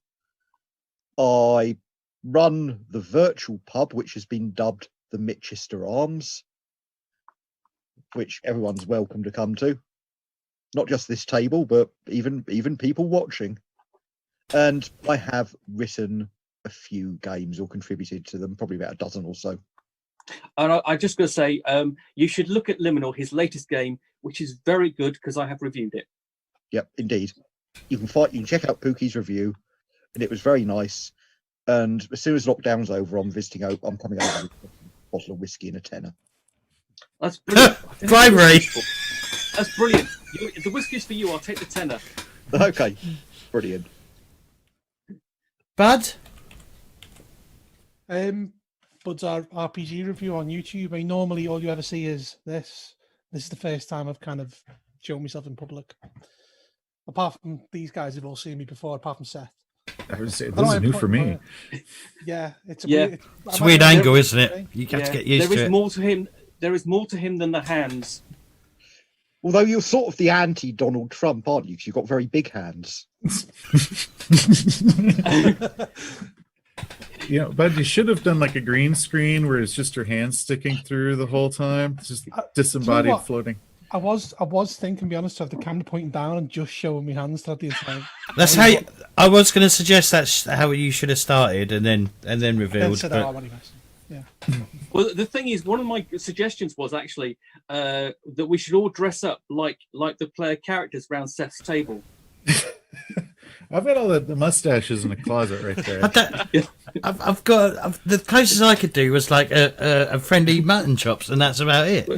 I run the virtual pub, which has been dubbed the Mitchester Arms, which everyone's welcome to come to. Not just this table, but even people watching. And I have written a few games or contributed to them, probably about a dozen or so. And I just got to say, you should look at Liminal, his latest game, which is very good because I have reviewed it. Yep, indeed. You can check out Pookie's review, and it was very nice. And as soon as lockdown's over, I'm coming over with a bottle of whiskey and a tenner. That's brilliant. Bribery. That's brilliant. The whiskey's for you. I'll take the tenner. Okay, brilliant. Bud. Bud's our RPG review on YouTube. Normally all you ever see is this. This is the first time I've kind of shown myself in public. Apart from these guys have all seen me before, apart from Seth. I would say this is new for me. Yeah, it's a weird angle, isn't it? You have to get used to it. More to him. There is more to him than the hands. Although you're sort of the anti-Donald Trump, aren't you? Because you've got very big hands. But you should have done like a green screen where it's just your hands sticking through the whole time. It's just disembodied floating. I was thinking, to be honest, to have the camera pointing down and just showing my hands throughout the entire. That's how I was going to suggest that's how you should have started, and then revealed. Said, but- "Oh, anyway." Yeah. Well, the thing is, one of my suggestions was actually that we should all dress up like the player characters around Seth's table. I've got all the mustaches in the closet right there. I've got the closest I could do was like a friendly mutton chops, and that's about it.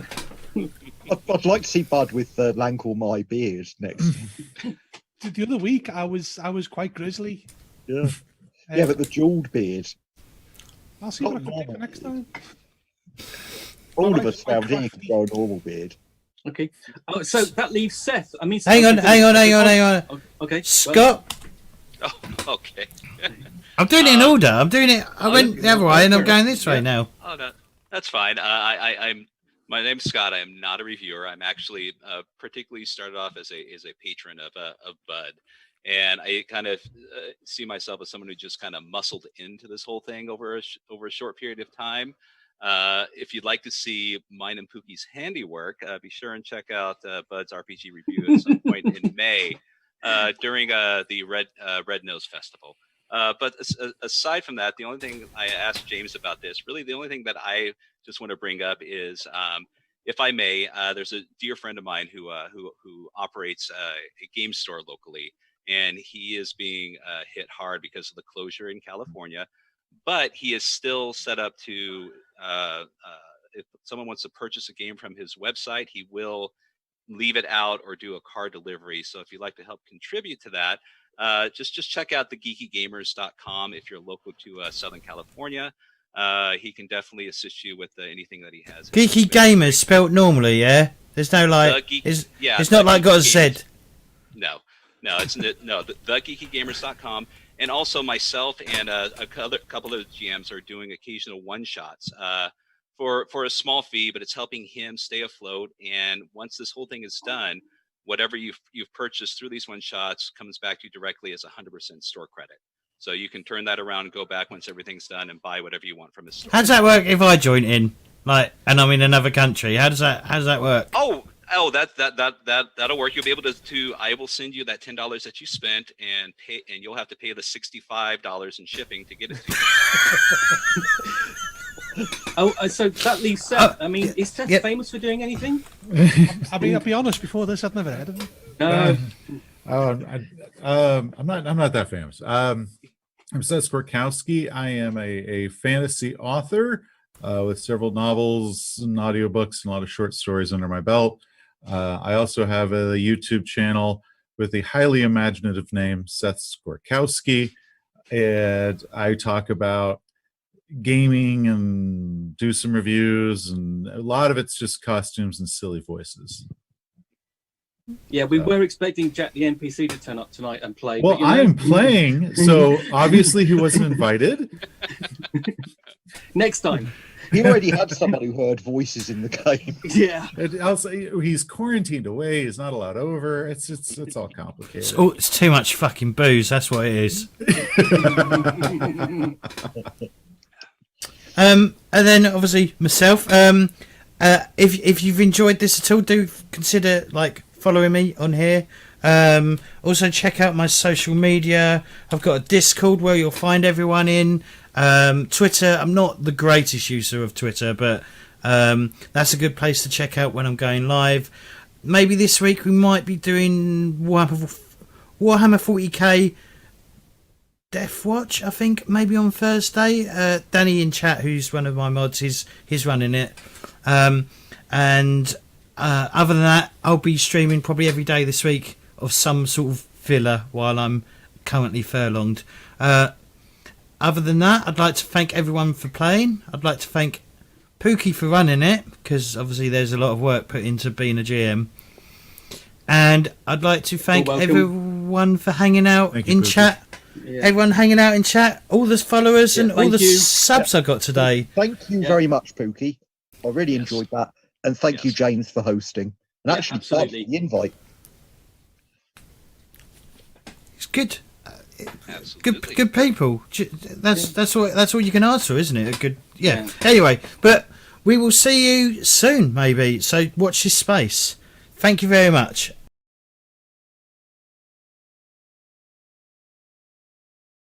I'd like to see Bud with Lancor my beard next. The other week, I was quite grizzly. Yeah, yeah, but the jeweled beard. I'll see what I can pick for next time. All of us found here can grow a normal beard. Okay. Oh, so that leaves Seth. I mean, Hang on. Okay. Scott, Oh, okay. I'm doing it in order. I'm doing it. I went the other way, and I'm going this way now. Oh, no, that's fine. My name's Scott. I am not a reviewer. I'm actually particularly started off as a patron of Bud, and I kind of see myself as someone who just kind of muscled into this whole thing over a short period of time. If you'd like to see mine and Pookie's handiwork, be sure and check out Bud's RPG review at some point in May during the Red Nose Festival. But aside from that, the only thing I asked James about this, really the only thing that I just want to bring up is, if I may, there's a dear friend of mine who operates a game store locally, and he is being hit hard because of the closure in California. But he is still set up to, if someone wants to purchase a game from his website, he will leave it out or do a car delivery. So if you'd like to help contribute to that, just check out thegeekygamers.com if you're local to Southern California. He can definitely assist you with anything that he has. Geeky Gamers spelt normally, yeah. There's no like. It's not like got said. No, it's thegeekygamers.com. And also myself and a couple of GMs are doing occasional one-shots for a small fee, but it's helping him stay afloat. And once this whole thing is done, whatever you've purchased through these one-shots comes back to you directly as 100% store credit. So you can turn that around and go back once everything's done and buy whatever you want from his store. How does that work if I join in, and I'm in another country? How does that work? Oh, that'll work. You'll be able to. I will send you that $10 that you spent and pay, and you'll have to pay the $65 in shipping to get it to you. So that leaves Seth. I mean, is Seth famous for doing anything? I mean, I'll be honest. Before this, I'd never heard of him. I'm not that famous. I'm Seth Skorkowski. I am a fantasy author with several novels and audiobooks and a lot of short stories under my belt. I also have a YouTube channel with a highly imaginative name, Seth Skorkowski, and I talk about gaming and do some reviews, and a lot of it's just costumes and silly voices. Yeah, we were expecting Jack the NPC to turn up tonight and play. Well, I am playing, so obviously he wasn't invited. Next time. He already had someone who heard voices in the game. Yeah. Also, he's quarantined away. He's not allowed over. It's all complicated. It's too much fucking booze. That's what it is. And then obviously myself. If you've enjoyed this at all, do consider following me on here. Also check out my social media. I've got a Discord where you'll find everyone in. Twitter, I'm not the greatest user of Twitter, but that's a good place to check out when I'm going live. Maybe this week we might be doing Warhammer 40k Death Watch, I think, maybe on Thursday. Danny in chat, who's one of my mods, he's running it. And other than that, I'll be streaming probably every day this week of some sort of filler while I'm currently furlonged. Other than that, I'd like to thank everyone for playing. I'd like to thank Pookie for running it, because obviously there's a lot of work put into being a GM. And I'd like to thank everyone for hanging out in chat. Yeah. Everyone hanging out in chat, all the followers and all the subs I got today. Thank you very much, Pookie. I really enjoyed that. And thank you, James, for hosting. And actually, thank you for the invite. It's good. Good people. That's all you can ask for, isn't it? A good, yeah. Anyway, but we will see you soon, maybe. So watch this space. Thank you very much.